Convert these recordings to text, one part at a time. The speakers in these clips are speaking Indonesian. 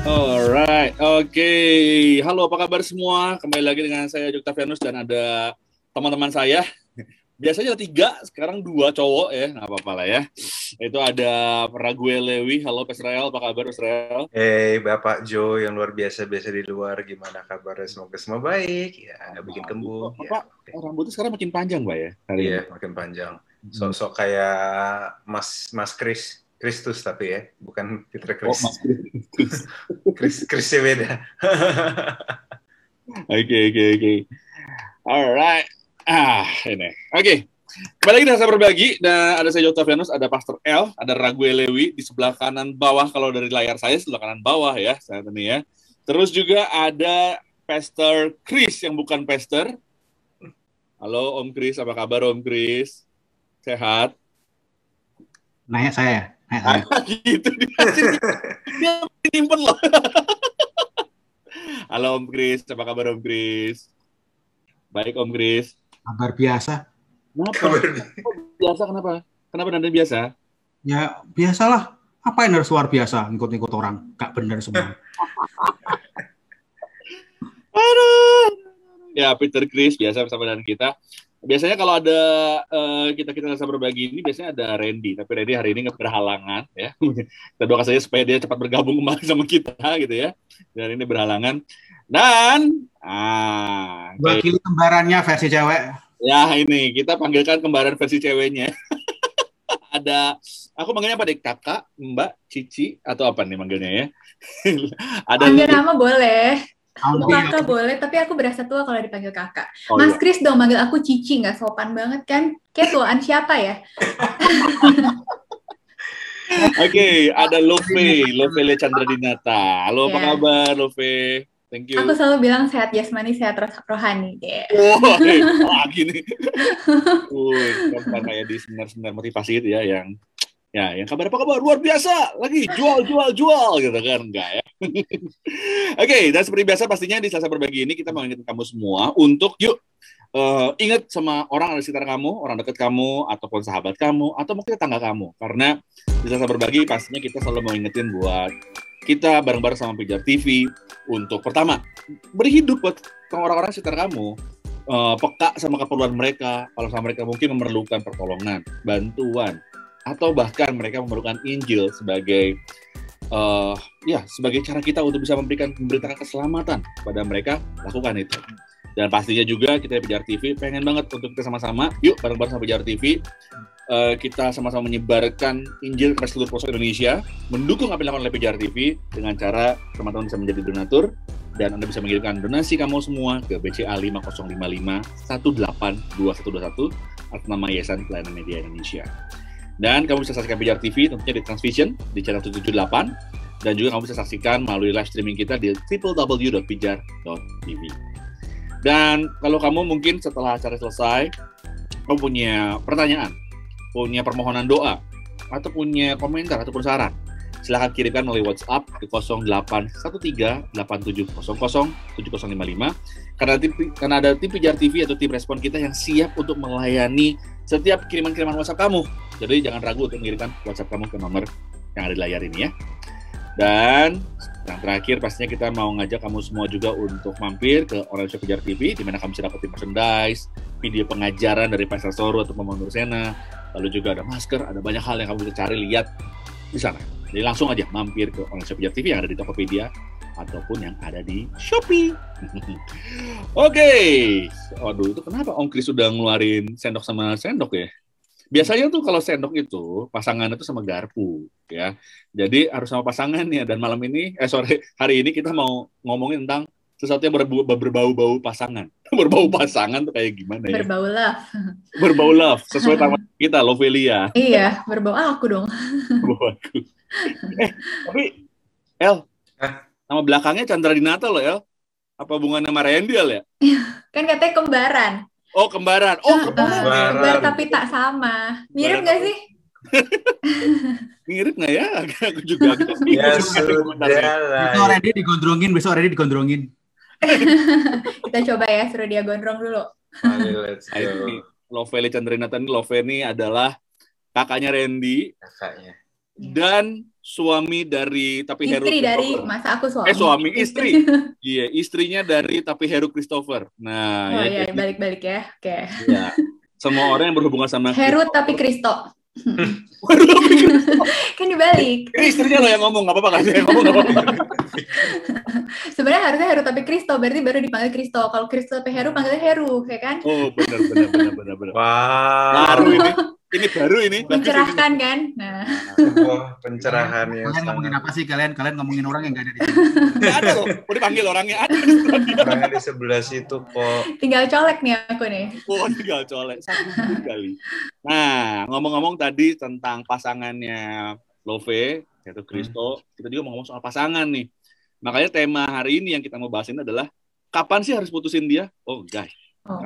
Alright, oke. Halo, apa kabar semua? Kembali lagi dengan saya Octavianus dan ada teman-teman saya. Biasanya ada 3, sekarang 2 cowok ya, nggak apa-apa lah ya. Itu ada Raguel Lewi. Halo, Pak Israel. Apa kabar, Israel? Bapak Joe yang luar biasa di luar, gimana kabarnya? Semoga semua baik. Ya, bikin kembung. Bapak, rambutnya sekarang makin panjang, Pak ya? Iya, makin panjang. Sok-sok kayak Mas Kristus tapi ya, bukan Peter Chris. Mas Kristus. Krisnya beda. Oke. Alright. Ini. Oke. Kembali lagi dengan saya berbagi, dan ada saya Octavianus, ada Pastor L, ada Raguel Lewi di sebelah kanan bawah, kalau dari layar saya sebelah kanan bawah ya, saat ini ya. Terus juga ada Pastor Chris yang bukan Pastor. Halo Om Chris, apa kabar Om Chris? Sehat? Nanya saya. Gitu dia nyimpen loh. Halo Om Chris, apa kabar Om Chris? Baik Om Chris. Kabar biasa. Kenapa? Biasa kenapa? Kenapa nanda biasa? Ya biasalah. Apa yang harus luar biasa? Ngikut-ngikut orang. Gak benar semua. Aduh. Ya Peter Chris biasa bersama dengan kita. Biasanya kalau ada kita rasa berbagi ini biasanya ada Randy, tapi Randy hari ini nggak berhalangan ya. Kita doakan saja supaya dia cepat bergabung kembali sama kita gitu ya. Dan ini berhalangan. Dan wakili kembarannya versi cewek. Ya ini kita panggilkan kembaran versi ceweknya. Ada, aku manggilnya apa deh? Kakak, Mbak, Cici, atau apa nih manggilnya ya? Ada panggil nama boleh. Kakak boleh, tapi aku berasa tua kalau dipanggil kakak. Mas Chris dong, manggil aku Cici, nggak sopan banget kan? Kayak tuaan siapa ya? Oke, ada Love Chandra Dinata. Halo, apa kabar Love? Thank you. Aku selalu bilang sehat jasmani, sehat rohani. Lagi nih. Kan kayak di seminar motivasi itu ya, yang kabar apa kabar luar biasa, lagi jual gitu kan, enggak ya. Oke, dan seperti biasa pastinya di Selasa Berbagi ini kita mau ingetin kamu semua untuk yuk ingat sama orang di sekitar kamu, orang dekat kamu, ataupun sahabat kamu, atau mungkin tetangga kamu, karena di Selasa Berbagi pastinya kita selalu mau ingetin buat kita bareng-bareng sama Pijar TV untuk pertama beri hidup buat orang-orang sekitar kamu, peka sama keperluan mereka, kalau sama mereka mungkin memerlukan pertolongan, bantuan, atau bahkan mereka memerlukan Injil sebagai sebagai cara kita untuk bisa memberitakan keselamatan kepada mereka, lakukan itu. Dan pastinya juga kita Pijar TV pengen banget untuk kita sama-sama yuk bareng-bareng sama Pijar TV kita sama-sama menyebarkan Injil ke seluruh pelosok Indonesia, mendukung apa yang dilakukan oleh Pijar TV dengan cara teman-teman bisa menjadi donatur, dan Anda bisa mengirimkan donasi kamu semua ke BCA 5055182121 atas nama Yayasan Pelayanan Media Indonesia. Dan kamu bisa saksikan Pijar TV tentunya di Transvision di channel 778, dan juga kamu bisa saksikan melalui live streaming kita di www.pijar.tv. Dan kalau kamu mungkin setelah acara selesai kamu punya pertanyaan, punya permohonan doa, atau punya komentar ataupun saran, silahkan kirimkan melalui WhatsApp ke 081387007055 karena ada tim Pijar TV atau tim respon kita yang siap untuk melayani setiap kiriman-kiriman WhatsApp kamu. Jadi jangan ragu untuk mengirimkan WhatsApp kamu ke nomor yang ada di layar ini ya. Dan yang terakhir pastinya kita mau ngajak kamu semua juga untuk mampir ke Online Shop Pijar TV, di mana kamu bisa dapetin merchandise, video pengajaran dari Pastor Soru atau Mama Nursena, lalu juga ada masker, ada banyak hal yang kamu bisa cari lihat di sana. Jadi langsung aja mampir ke Online Shop Pijar TV yang ada di Tokopedia ataupun yang ada di Shopee. Oke. Waduh, itu kenapa Om Chris sudah ngeluarin sendok sama sendok ya? Biasanya tuh kalau sendok itu pasangan itu sama garpu ya. Jadi harus sama pasangannya, dan hari ini kita mau ngomongin tentang sesuatu yang berbau-bau pasangan. Berbau pasangan tuh kayak gimana ya? Berbau love. Berbau love, sesuai nama kita, Lovelia. Iya, berbau aku dong. Berbau aku. Tapi El, nama belakangnya Chandra Dinata loh El. Apa hubungannya sama Randy ya? Kan katanya kembaran. Oh, kembaran. Oh, kembar tapi tak sama. Mirip nggak sih? Mirip nggak ya? Aku juga agak ya sudah lah. Besok Randy digondrongin. Kita coba ya, suruh dia gondrong dulu. Let's go. Lovely Chandrinata ini, Love ini adalah kakaknya Randy. Kakaknya. dan suami dari Tapi Heru Istri dari, Christopher. masa aku suami. Suami, istri. Iya, istrinya dari Tapi Heru Christopher. Nah, Oh ya, iya, jadi, balik-balik ya. Oke. ya, semua orang yang berhubungan sama Heru Christopher. tapi Kristo. Waduh, Kan dibalik. ini istrinya lo yang ngomong, nggak apa-apa kan? Yang ngomong nggak apa-apa. Sebenarnya harusnya Heru tapi Kristo, berarti baru dipanggil Kristo. Kalau Kristo tapi Heru, panggilnya Heru, ya kan? Oh, benar. Wow. Baru ini baru ini. Mencerahkan kan? Nah, Sebuah pencerahan yang Kalian ngomongin sangat apa sih kalian? Kalian ngomongin orang yang nggak ada di sini. Nggak ada loh, mau dipanggil orangnya ada. orangnya di sebelah situ kok. tinggal colek nih aku nih. Oh, tinggal colek satu kali. Nah, ngomong-ngomong tadi tentang pasangannya Love, yaitu Kristo, kita juga mau ngomong soal pasangan nih. Makanya tema hari ini yang kita mau bahas ini adalah kapan sih harus putusin dia? Oh, guys. Oh.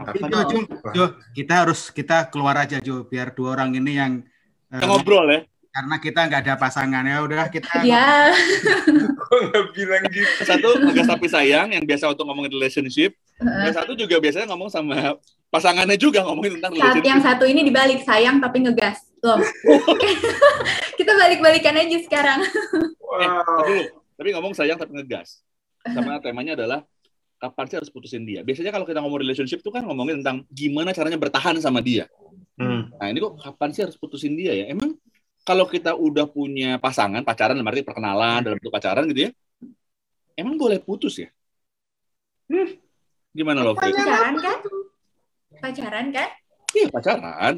Jo, kita keluar aja Jo, biar dua orang ini yang Kita ngobrol ya. karena kita nggak ada pasangan ya udah kita Ya, Kok nggak bilang gitu? Satu ngegas tapi sayang yang biasa untuk ngomongin relationship. Yang satu juga biasanya ngomong sama pasangannya juga ngomongin tentang saat relationship. yang satu ini dibalik, sayang tapi ngegas. Loh. Kita balik-balikan aja sekarang. Tapi ngomong sayang tapi ngegas. Sama temanya adalah kapan sih harus putusin dia. Biasanya kalau kita ngomong relationship tuh kan ngomongin tentang gimana caranya bertahan sama dia. Nah ini kok kapan sih harus putusin dia ya? Emang kalau kita udah punya pasangan, pacaran, berarti perkenalan dalam bentuk pacaran gitu ya, emang boleh putus ya? Gimana lo? Pacaran kan? Pacaran kan? Iya pacaran.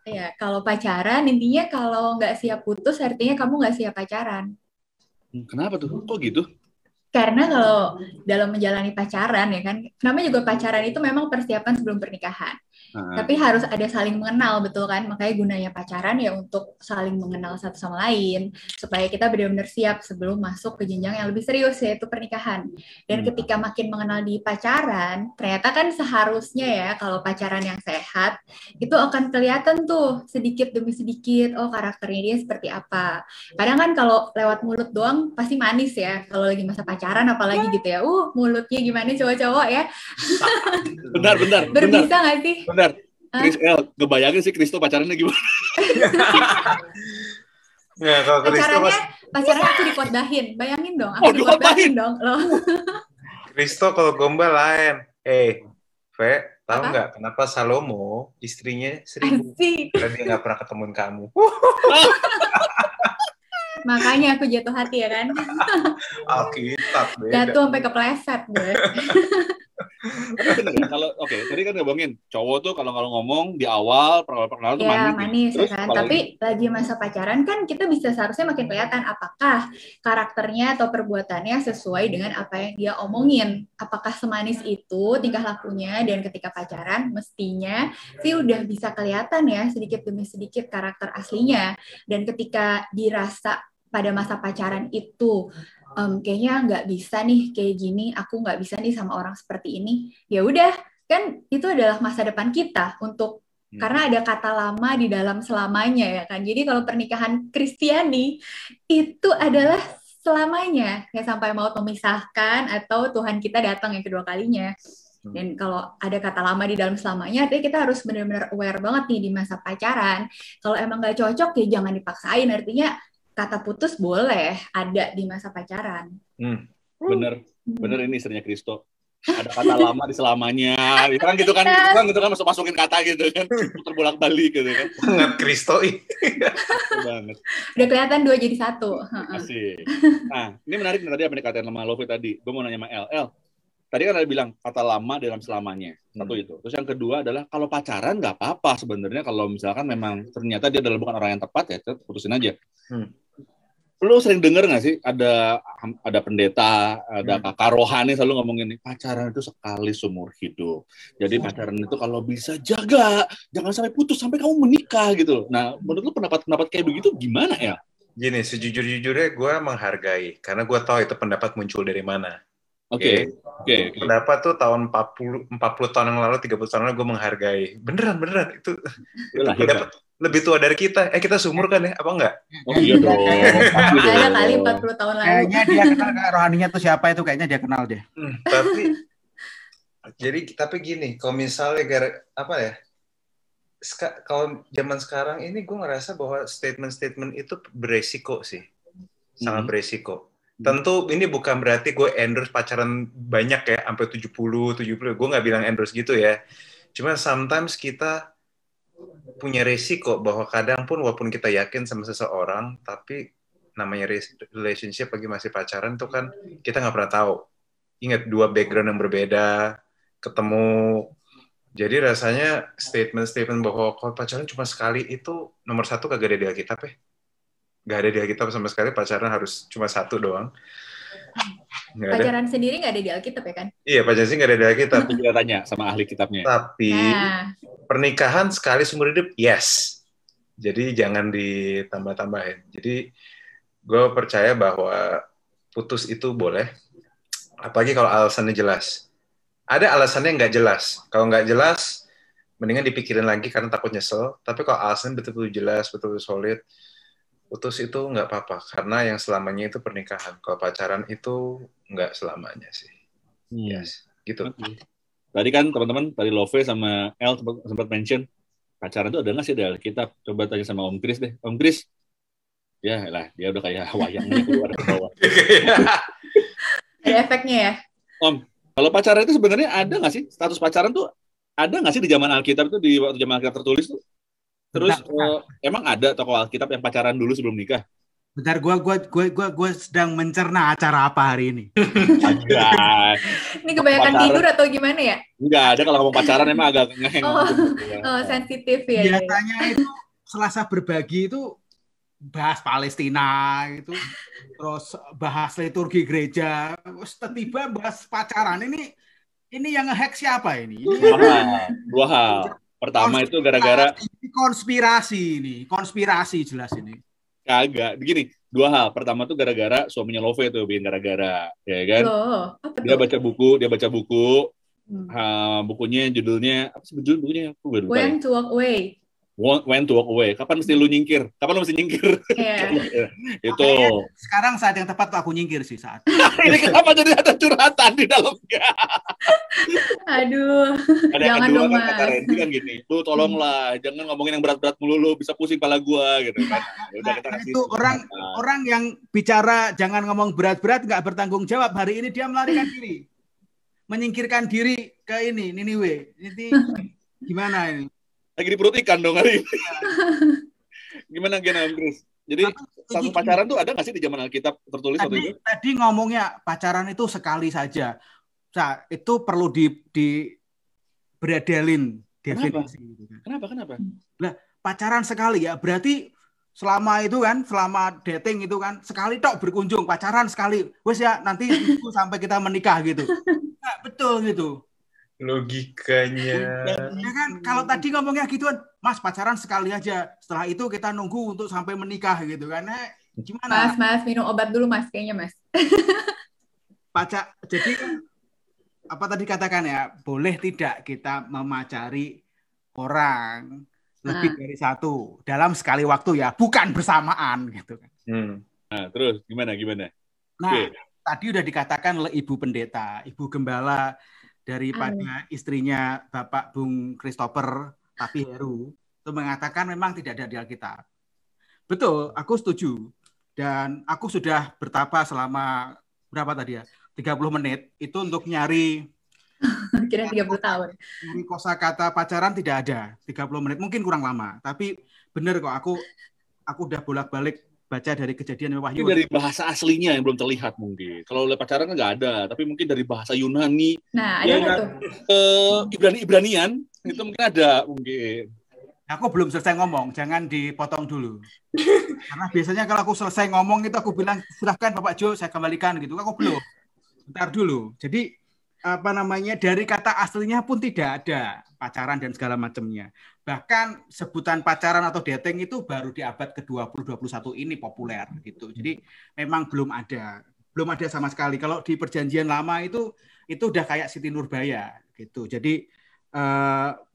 Ya, kalau pacaran intinya kalau nggak siap putus artinya kamu nggak siap pacaran. Kenapa tuh? Kok gitu? Karena kalau dalam menjalani pacaran ya kan, namanya juga pacaran itu memang persiapan sebelum pernikahan. Tapi harus ada saling mengenal, betul kan? Makanya gunanya pacaran ya untuk saling mengenal satu sama lain, supaya kita benar-benar siap sebelum masuk ke jenjang yang lebih serius, yaitu pernikahan. Dan ketika makin mengenal di pacaran, ternyata kan seharusnya ya, kalau pacaran yang sehat, itu akan kelihatan tuh sedikit demi sedikit, oh karakternya dia seperti apa. Kadang kan kalau lewat mulut doang pasti manis ya, kalau lagi masa pacaran apalagi gitu ya, mulutnya gimana cowok-cowok ya. Bentar. Berbisa nggak sih? Bentar. Ngebayangin sih Kristo pacarannya gimana? Ya, kalau Kristo pacarannya aku dikodahin. Bayangin dong, aku dikodahin dong. Loh. Kristo kalau gombal lain. Ve, tahu nggak kenapa Salomo istrinya 1000? Karena dia nggak pernah ketemuin kamu. Makanya aku jatuh hati ya kan. Alkitab beda. Jatuh sampai kepleset gue. Tadi kan ngomongin cowok tuh kalau ngomong di awal perkenalan tuh manis ya kan. Tapi lagi masa pacaran kan kita bisa seharusnya makin kelihatan apakah karakternya atau perbuatannya sesuai dengan apa yang dia omongin. Apakah semanis itu tingkah lakunya, dan ketika pacaran mestinya sih udah bisa kelihatan ya sedikit demi sedikit karakter aslinya. Dan ketika dirasa pada masa pacaran itu kayaknya nggak bisa nih kayak gini, aku nggak bisa nih sama orang seperti ini, ya udah kan itu adalah masa depan kita untuk karena ada kata lama di dalam selamanya ya kan. Jadi kalau pernikahan Kristiani itu adalah selamanya ya, sampai maut memisahkan atau Tuhan kita datang yang kedua kalinya. Dan kalau ada kata lama di dalam selamanya, artinya kita harus benar-benar aware banget nih di masa pacaran. Kalau emang nggak cocok ya jangan dipaksain, artinya kata putus boleh ada di masa pacaran. Bener ini istrinya Kristo. Ada kata lama di selamanya. Kan gitu kan masukin kata gitu kan. Terbolak-balik gitu kan. Sangat Kristo banget. Udah kelihatan 2 jadi 1. Asik. Nah, ini menarik nih tadi apa yang dikatain sama Lofi tadi. Gue mau nanya sama El. Tadi kan ada bilang kata lama dalam selamanya. Satu itu. Terus yang kedua adalah kalau pacaran nggak apa-apa sebenarnya, kalau misalkan memang ternyata dia adalah bukan orang yang tepat ya putusin aja. Lu sering denger nggak sih ada pendeta, ada kakak rohani selalu ngomongin nih, pacaran itu sekali seumur hidup. Jadi pacaran itu kalau bisa jaga, jangan sampai putus sampai kamu menikah gitu. Nah, menurut lu pendapat kayak begitu gimana ya? Gini, sejujur-jujurnya gue menghargai karena gue tahu itu pendapat muncul dari mana. Oke. Pendapat tuh tahun 40 tahun yang lalu, 30 tahun lalu gue menghargai. Beneran itu pendapat lebih tua dari kita. Kita seumur kan ya? Apa enggak? Oh iya dong. Ada kali 40 tahun lalu. Kayaknya dia kenal rohaninya tuh siapa itu, kayaknya dia kenal deh. Tapi gini, kalau misalnya kalau zaman sekarang ini gue ngerasa bahwa statement-statement itu beresiko sih. Sangat beresiko. Tentu ini bukan berarti gue endorse pacaran banyak ya, sampai 70. Gue nggak bilang endorse gitu ya. Cuma sometimes kita punya resiko bahwa kadang pun walaupun kita yakin sama seseorang, tapi namanya relationship lagi masih pacaran tuh kan kita nggak pernah tahu. Ingat, dua background yang berbeda, ketemu. Jadi rasanya statement-statement bahwa kalau pacaran cuma sekali itu nomor satu kagak ada di Alkitab ya. Nggak ada di Alkitab sama sekali, pacaran harus cuma satu doang. Pacaran sendiri nggak ada di Alkitab ya kan? Iya, pacaran sih nggak ada di Alkitab. Tapi kita tanya sama ahli kitabnya. Tapi pernikahan sekali seumur hidup, yes. Jadi jangan ditambah-tambahin. Jadi gue percaya bahwa putus itu boleh, apalagi kalau alasannya jelas. Ada alasannya nggak jelas. Kalau nggak jelas, mendingan dipikirin lagi karena takut nyesel. Tapi kalau alasannya betul-betul jelas, betul-betul solid, putus itu nggak apa-apa. Karena yang selamanya itu pernikahan. Kalau pacaran itu nggak selamanya sih. Yes, gitu. Tadi kan teman-teman, tadi Love sama El sempat mention, pacaran itu ada nggak sih di Alkitab? Coba tanya sama Om Kris deh. Om Kris, ya lah, dia udah kayak wayangnya keluar ke bawah. Ada efeknya ya? Om, kalau pacaran itu sebenarnya ada nggak sih? Status pacaran tuh ada nggak sih di zaman Alkitab itu, di waktu zaman Alkitab tertulis tuh? Terus emang ada tokoh Alkitab yang pacaran dulu sebelum nikah? Bentar, gue sedang mencerna acara apa hari ini. Ini kebanyakan tidur atau gimana ya? Enggak, ada kalau ngomong pacaran emang agak ngeheng. Sensitif ya. Biasanya itu Selasa berbagi itu bahas Palestina itu, terus bahas liturgi gereja, tiba bahas pacaran. Ini yang ngehack siapa ini? Dua hal. Pertama itu gara-gara konspirasi jelas ini. Kagak, begini, dua hal. Pertama tuh gara-gara suaminya Love tuh bikin gara-gara, ya kan? Dia baca buku. Bukunya judulnya apa sih bukunya? When to Walk Away. When to Walk Away. Kapan mesti lu nyingkir? Kapan lu mesti nyingkir? Itu. Sekarang saat yang tepat aku nyingkir sih saat. Ini kenapa jadi ada curhatan di dalamnya? Aduh. Jangan dong, Mas. Kata Randy kan gini, lu tolonglah, jangan ngomongin yang berat-berat mulu, bisa pusing kepala gua gitu kan. Udah kita kasih. Itu orang yang bicara jangan ngomong berat-berat nggak bertanggung jawab, hari ini dia melarikan diri. Menyingkirkan diri ke ini Niniwe. Ini gimana ini? Lagi di perut ikan dong hari ini. Gimana Om Kris? Jadi satu pacaran tuh ada nggak sih di zaman Alkitab tertulis waktu itu? Tadi ngomongnya pacaran itu sekali saja. Nah, itu perlu beradalin definisi. Kenapa? Nah, pacaran sekali ya, berarti selama dating itu kan sekali tok berkunjung, pacaran sekali. Wes ya, nanti sampai kita menikah gitu. Nah, betul gitu. Logikanya. Ya kan, kalau tadi ngomongnya gituan, Mas pacaran sekali aja. Setelah itu kita nunggu untuk sampai menikah gitu kan. Gimana? Mas minum obat dulu Mas kayaknya Mas. Jadi apa tadi katakan ya, boleh tidak kita memacari orang lebih dari satu dalam sekali waktu ya, bukan bersamaan gitu kan. Nah, terus gimana? Nah, tadi udah dikatakan oleh Ibu Pendeta, Ibu Gembala daripada istrinya Bapak Bung Christopher tapi Heru itu mengatakan memang tidak ada di Alkitab. Betul, aku setuju. Dan aku sudah bertapa selama berapa tadi ya? 30 menit itu untuk nyari kira 30 tahun. Nyari kosakata pacaran tidak ada. 30 menit mungkin kurang lama, tapi benar kok aku udah bolak-balik baca dari Kejadian Wahyu. Dari bahasa aslinya yang belum terlihat mungkin. Kalau oleh pacaran kan nggak ada, tapi mungkin dari bahasa Yunani. Nah, ada tuh. Ibranian itu mungkin ada mungkin. Aku belum selesai ngomong, jangan dipotong dulu. Karena biasanya kalau aku selesai ngomong itu aku bilang silahkan Bapak Jo saya kembalikan gitu. Aku belum. Bentar dulu. Jadi dari kata aslinya pun tidak ada pacaran dan segala macamnya. Bahkan sebutan pacaran atau dating itu baru di abad ke-20 21 ini populer gitu. Jadi memang belum ada sama sekali. Kalau di Perjanjian Lama itu udah kayak Siti Nurbaya gitu. Jadi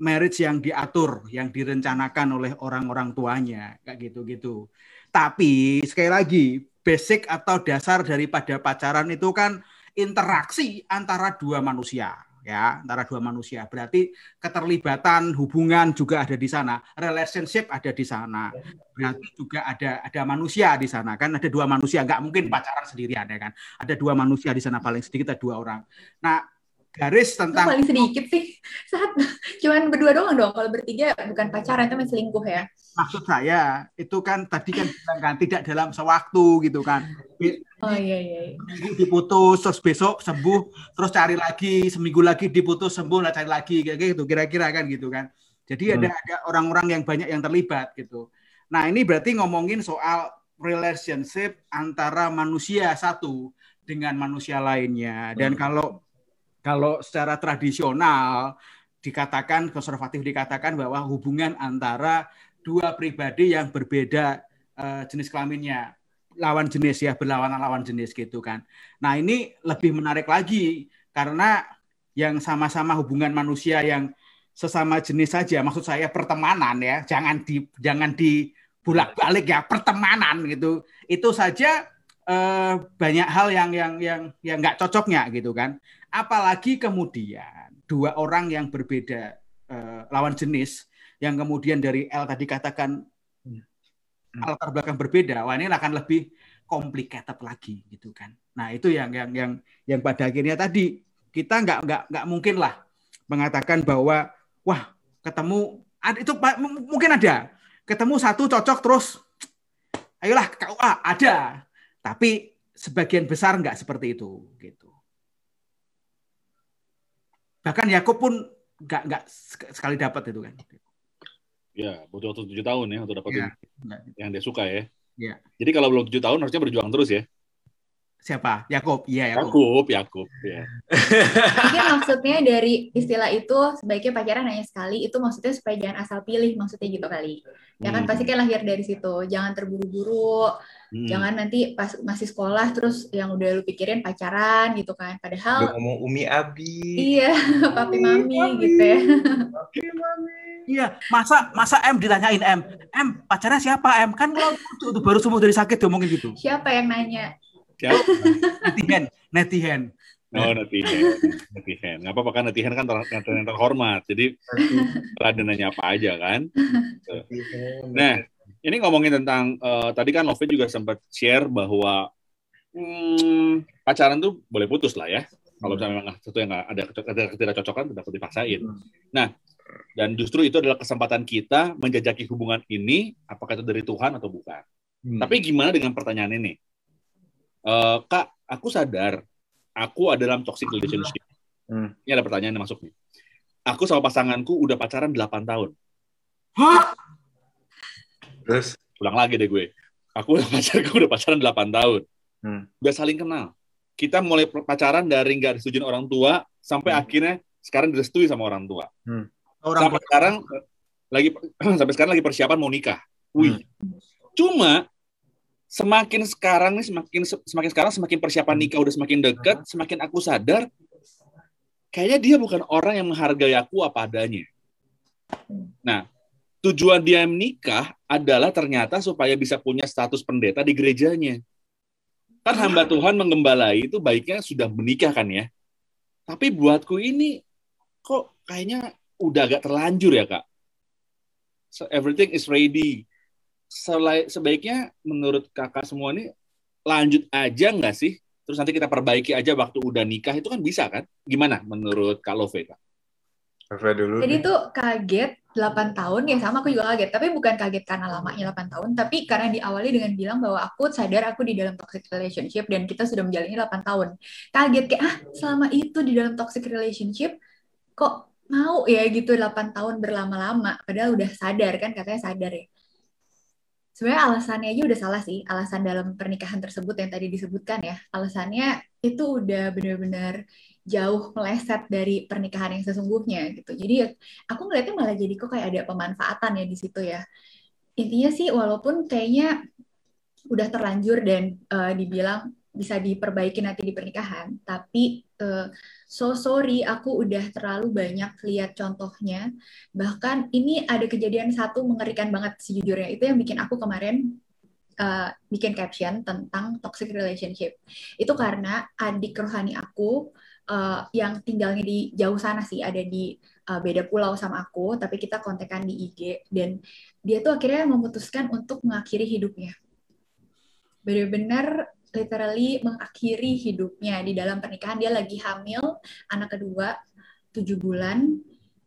marriage yang diatur, yang direncanakan oleh orang-orang tuanya kayak gitu. Tapi sekali lagi basic atau dasar daripada pacaran itu kan interaksi antara dua manusia. ya, antara dua manusia. Berarti keterlibatan hubungan juga ada di sana, relationship ada di sana. Berarti juga ada manusia di sana kan, ada dua manusia, nggak mungkin pacaran sendirian ya kan. Ada dua manusia di sana, paling sedikit ada dua orang. Nah, garis tentang paling sedikit sih cuman berdua doang dong, kalau bertiga bukan pacaran itu masih selingkuh ya. maksud saya itu kan tadi kan bilang kan tidak dalam sewaktu gitu kan. Oh iya. Seminggu diputus terus besok sembuh terus cari lagi, seminggu lagi diputus sembuh lah cari lagi kayak gitu kira-kira kan gitu kan. Jadi ada orang-orang yang banyak yang terlibat gitu. Nah, ini berarti ngomongin soal relationship antara manusia satu dengan manusia lainnya. Dan kalau secara tradisional dikatakan, konservatif dikatakan bahwa hubungan antara dua pribadi yang berbeda jenis kelaminnya, lawan jenis ya, berlawanan lawan jenis gitu kan. Nah, ini lebih menarik lagi karena yang sama-sama hubungan manusia yang sesama jenis saja, maksud saya pertemanan ya, jangan di bolak-balik ya, pertemanan gitu. Itu saja banyak hal yang nggak cocoknya gitu kan. Apalagi kemudian dua orang yang berbeda lawan jenis yang kemudian dari L tadi katakan latar belakang berbeda, wah ini akan lebih complicated lagi gitu kan. Nah, itu yang pada akhirnya tadi kita nggak mungkin lah mengatakan bahwa wah ketemu itu mungkin ada ketemu satu cocok terus ayolah KUA ada, tapi sebagian besar nggak seperti itu gitu. Bahkan Yakub pun nggak sekali dapat itu kan. Ya, butuh waktu 7 tahun ya untuk dapetin yang dia suka ya. Ya. Jadi kalau belum 7 tahun harusnya berjuang terus ya. Siapa? Yakub. Iya, Yakub ya. Mungkin maksudnya dari istilah itu sebaiknya pacaran hanya sekali, itu maksudnya supaya jangan asal pilih, maksudnya gitu kali. Ya kan pasti kan lahir dari situ. Jangan terburu-buru. Jangan nanti pas masih sekolah terus yang udah lu pikirin pacaran gitu kan. Padahal udah ngomong Umi Abi. Iya, papi mami gitu ya. Papi mami. Iya, masa M ditanyain M pacarnya siapa M? Kan kalau itu baru sembuh dari sakit ngomongin gitu. Siapa yang nanya? Netizen. Oh, netizen. Nggak apa-apa kan, netizen kan yang terhormat. Jadi ada nanya apa aja kan. Nah, ini ngomongin tentang tadi kan Love juga sempat share bahwa pacaran tuh boleh putus lah ya. Kalau misalnya memang sesuatu yang nggak ada ketidakcocokan tidak perlu dipaksain. Nah, dan justru itu adalah kesempatan kita menjajaki hubungan ini, apakah itu dari Tuhan atau bukan. Tapi gimana dengan pertanyaan ini? Kak, aku sadar aku ada dalam toxic relationship. Ini ada pertanyaan yang masuk nih. Aku sama pasanganku udah pacaran 8 tahun. Hah? Terus? Ulang lagi deh gue. Aku udah pacaran 8 tahun. Udah saling kenal. Kita mulai pacaran dari nggak disetujuin orang tua, sampai akhirnya sekarang direstui sama orang tua. Sampai sekarang lagi persiapan mau nikah. Wih. Cuma semakin semakin persiapan nikah udah semakin dekat, semakin aku sadar kayaknya dia bukan orang yang menghargai aku apa adanya. Nah, tujuan dia menikah adalah ternyata supaya bisa punya status pendeta di gerejanya. Kan hamba Tuhan menggembalai itu baiknya sudah menikah kan ya. Tapi buatku ini kok kayaknya udah agak terlanjur ya, Kak. So, everything is ready. Sebaiknya menurut kakak semua ini lanjut aja nggak sih? Terus nanti kita perbaiki aja waktu udah nikah, itu kan bisa kan? Gimana menurut Kak Love, Kak? Love dulu. Jadi tuh kaget 8 tahun, ya sama aku juga kaget. Tapi bukan kaget karena lamanya 8 tahun, tapi karena diawali dengan bilang bahwa aku sadar aku di dalam toxic relationship dan kita sudah menjalani 8 tahun. Kaget kayak, selama itu di dalam toxic relationship, kok mau ya gitu 8 tahun berlama-lama? Padahal udah sadar kan, katanya sadar ya. Sebenarnya alasannya aja udah salah sih, alasan dalam pernikahan tersebut yang tadi disebutkan ya. Alasannya itu udah benar-benar jauh meleset dari pernikahan yang sesungguhnya gitu. Jadi aku ngeliatnya malah jadi kok kayak ada pemanfaatan ya di situ ya. Intinya sih walaupun kayaknya udah terlanjur dan dibilang bisa diperbaiki nanti di pernikahan, tapi so sorry aku udah terlalu banyak lihat contohnya. Bahkan ini ada kejadian satu mengerikan banget sejujurnya, itu yang bikin aku kemarin bikin caption tentang toxic relationship. Itu karena adik rohani aku yang tinggalnya di jauh sana sih, ada di beda pulau sama aku, tapi kita kontekan di IG, dan dia tuh akhirnya memutuskan untuk mengakhiri hidupnya. Benar-benar literally mengakhiri hidupnya di dalam pernikahan. Dia lagi hamil anak kedua 7 bulan.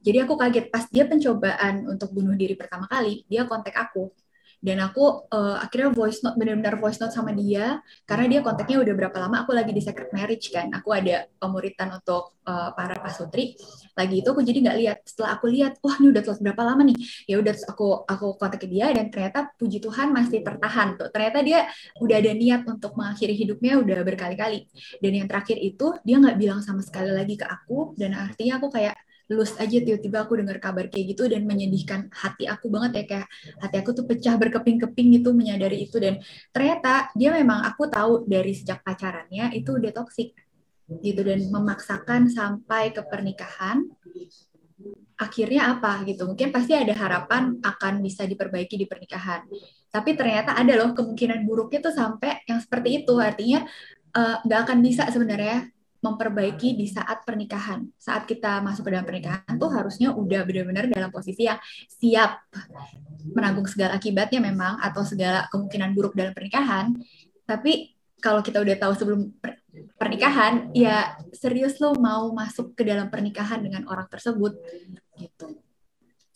Jadi aku kaget pas dia pencobaan untuk bunuh diri pertama kali, dia kontak aku. Dan aku akhirnya voice note, benar-benar voice note sama dia, karena dia kontaknya udah berapa lama, aku lagi di secret marriage kan, aku ada pemuritan untuk para pasutri, lagi itu aku jadi nggak lihat, setelah aku lihat, wah ini udah berapa lama nih, ya udah aku kontak ke dia, dan ternyata puji Tuhan masih tertahan tuh, ternyata dia udah ada niat untuk mengakhiri hidupnya udah berkali-kali, dan yang terakhir itu, dia nggak bilang sama sekali lagi ke aku, dan artinya aku kayak, lulus aja tiba-tiba aku dengar kabar kayak gitu dan menyedihkan hati aku banget ya, kayak hati aku tuh pecah berkeping-keping gitu menyadari itu, dan ternyata dia memang, aku tahu dari sejak pacarannya itu udah toksik gitu, dan memaksakan sampai ke pernikahan. Akhirnya apa gitu, mungkin pasti ada harapan akan bisa diperbaiki di pernikahan, tapi ternyata ada loh kemungkinan buruknya tuh sampai yang seperti itu, artinya nggak akan bisa sebenarnya memperbaiki di saat pernikahan. Saat kita masuk ke dalam pernikahan tuh harusnya udah benar-benar dalam posisi yang siap menanggung segala akibatnya memang, atau segala kemungkinan buruk dalam pernikahan. Tapi kalau kita udah tahu sebelum pernikahan, ya serius lo mau masuk ke dalam pernikahan dengan orang tersebut gitu.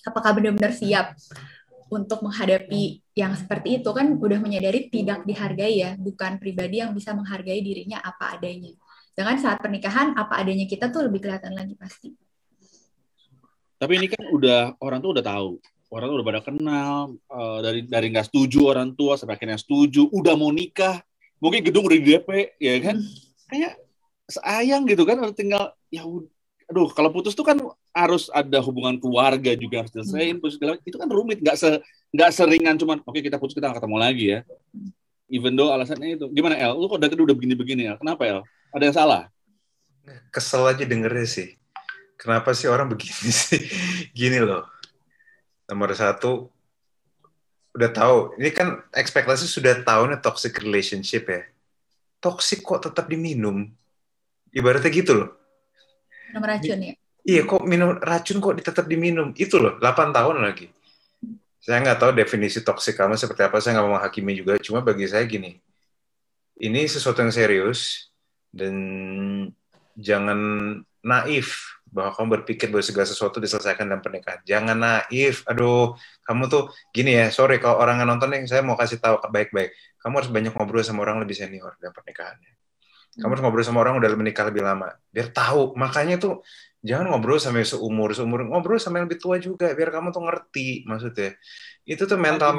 Apakah benar-benar siap untuk menghadapi yang seperti itu, kan udah menyadari tidak dihargai ya, bukan pribadi yang bisa menghargai dirinya apa adanya. Dengan saat pernikahan, apa adanya kita tuh lebih kelihatan lagi pasti. Tapi ini kan orang tuh udah tahu, orang tuh udah pada kenal, dari nggak setuju orang tua sampai akhirnya setuju, udah mau nikah, mungkin gedung udah di DP, ya kan? Kayak sayang gitu kan, tinggal ya aduh, kalau putus tuh kan harus ada hubungan keluarga juga harus selesaiin, itu kan rumit, nggak seringan cuman oke, kita putus, kita nggak ketemu lagi ya. Even though alasannya itu. Gimana El? Lu kok dari udah begini-begini El? Kenapa El? Ada yang salah? Kesel aja dengernya sih. Kenapa sih orang begini sih? Gini loh. Nomor satu, udah tahu. Ini kan ekspektasi sudah tahu nih toxic relationship ya. Toxic kok tetap diminum? Ibaratnya gitu loh. Minum racun ya? Iya, kok minum racun kok tetap diminum? Itu loh, 8 tahun lagi. Saya nggak tahu definisi toksik kamu seperti apa, saya nggak mau menghakimi juga, cuma bagi saya gini, ini sesuatu yang serius, dan jangan naif bahwa kamu berpikir bahwa segala sesuatu diselesaikan dalam pernikahan. Jangan naif, aduh, kamu tuh gini ya, sorry kalau orang yang nonton nih, saya mau kasih tahu baik-baik, kamu harus banyak ngobrol sama orang lebih senior dalam pernikahannya. Kamu harus ngobrol sama orang udah menikah lebih lama, biar tahu, makanya tuh, jangan ngobrol sama seumur, ngobrol sama yang lebih tua juga, biar kamu tuh ngerti maksudnya. Itu tuh mental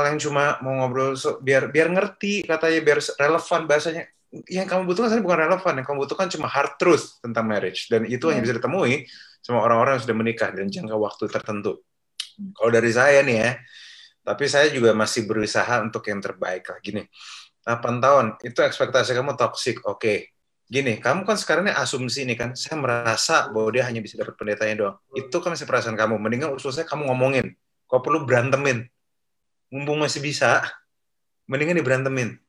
yang cuma mau ngobrol biar ngerti katanya, biar relevan bahasanya. Yang kamu butuhkan sebenarnya bukan relevan, yang kamu butuhkan cuma hard truth tentang marriage, dan itu hanya bisa ditemui sama orang-orang yang sudah menikah dan jangka waktu tertentu. Kalau dari saya nih ya, tapi saya juga masih berusaha untuk yang terbaik lah. Gini, 8 tahun itu ekspektasi kamu toksik, oke. Gini, kamu kan sekarang ini asumsi nih kan, saya merasa bahwa dia hanya bisa dapat pendetanya doang. Itu kan masih perasaan kamu. Mendingan usulnya kamu ngomongin. Kau perlu berantemin. Mumpung masih bisa, mendingan diberantemin.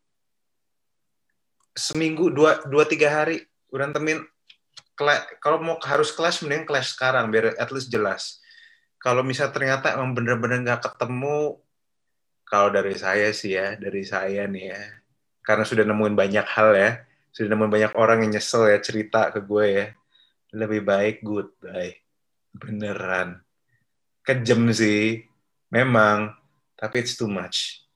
Seminggu, 2-3 hari, berantemin. Kalau mau harus clash, mendingan clash sekarang, biar at least jelas. Kalau misal ternyata emang bener-bener nggak ketemu, kalau dari saya sih ya, dari saya nih ya, karena sudah nemuin banyak hal ya, sudah nemuin banyak orang yang nyesel ya cerita ke gue ya, lebih baik goodbye. Beneran. Kejam sih, memang, tapi it's too much.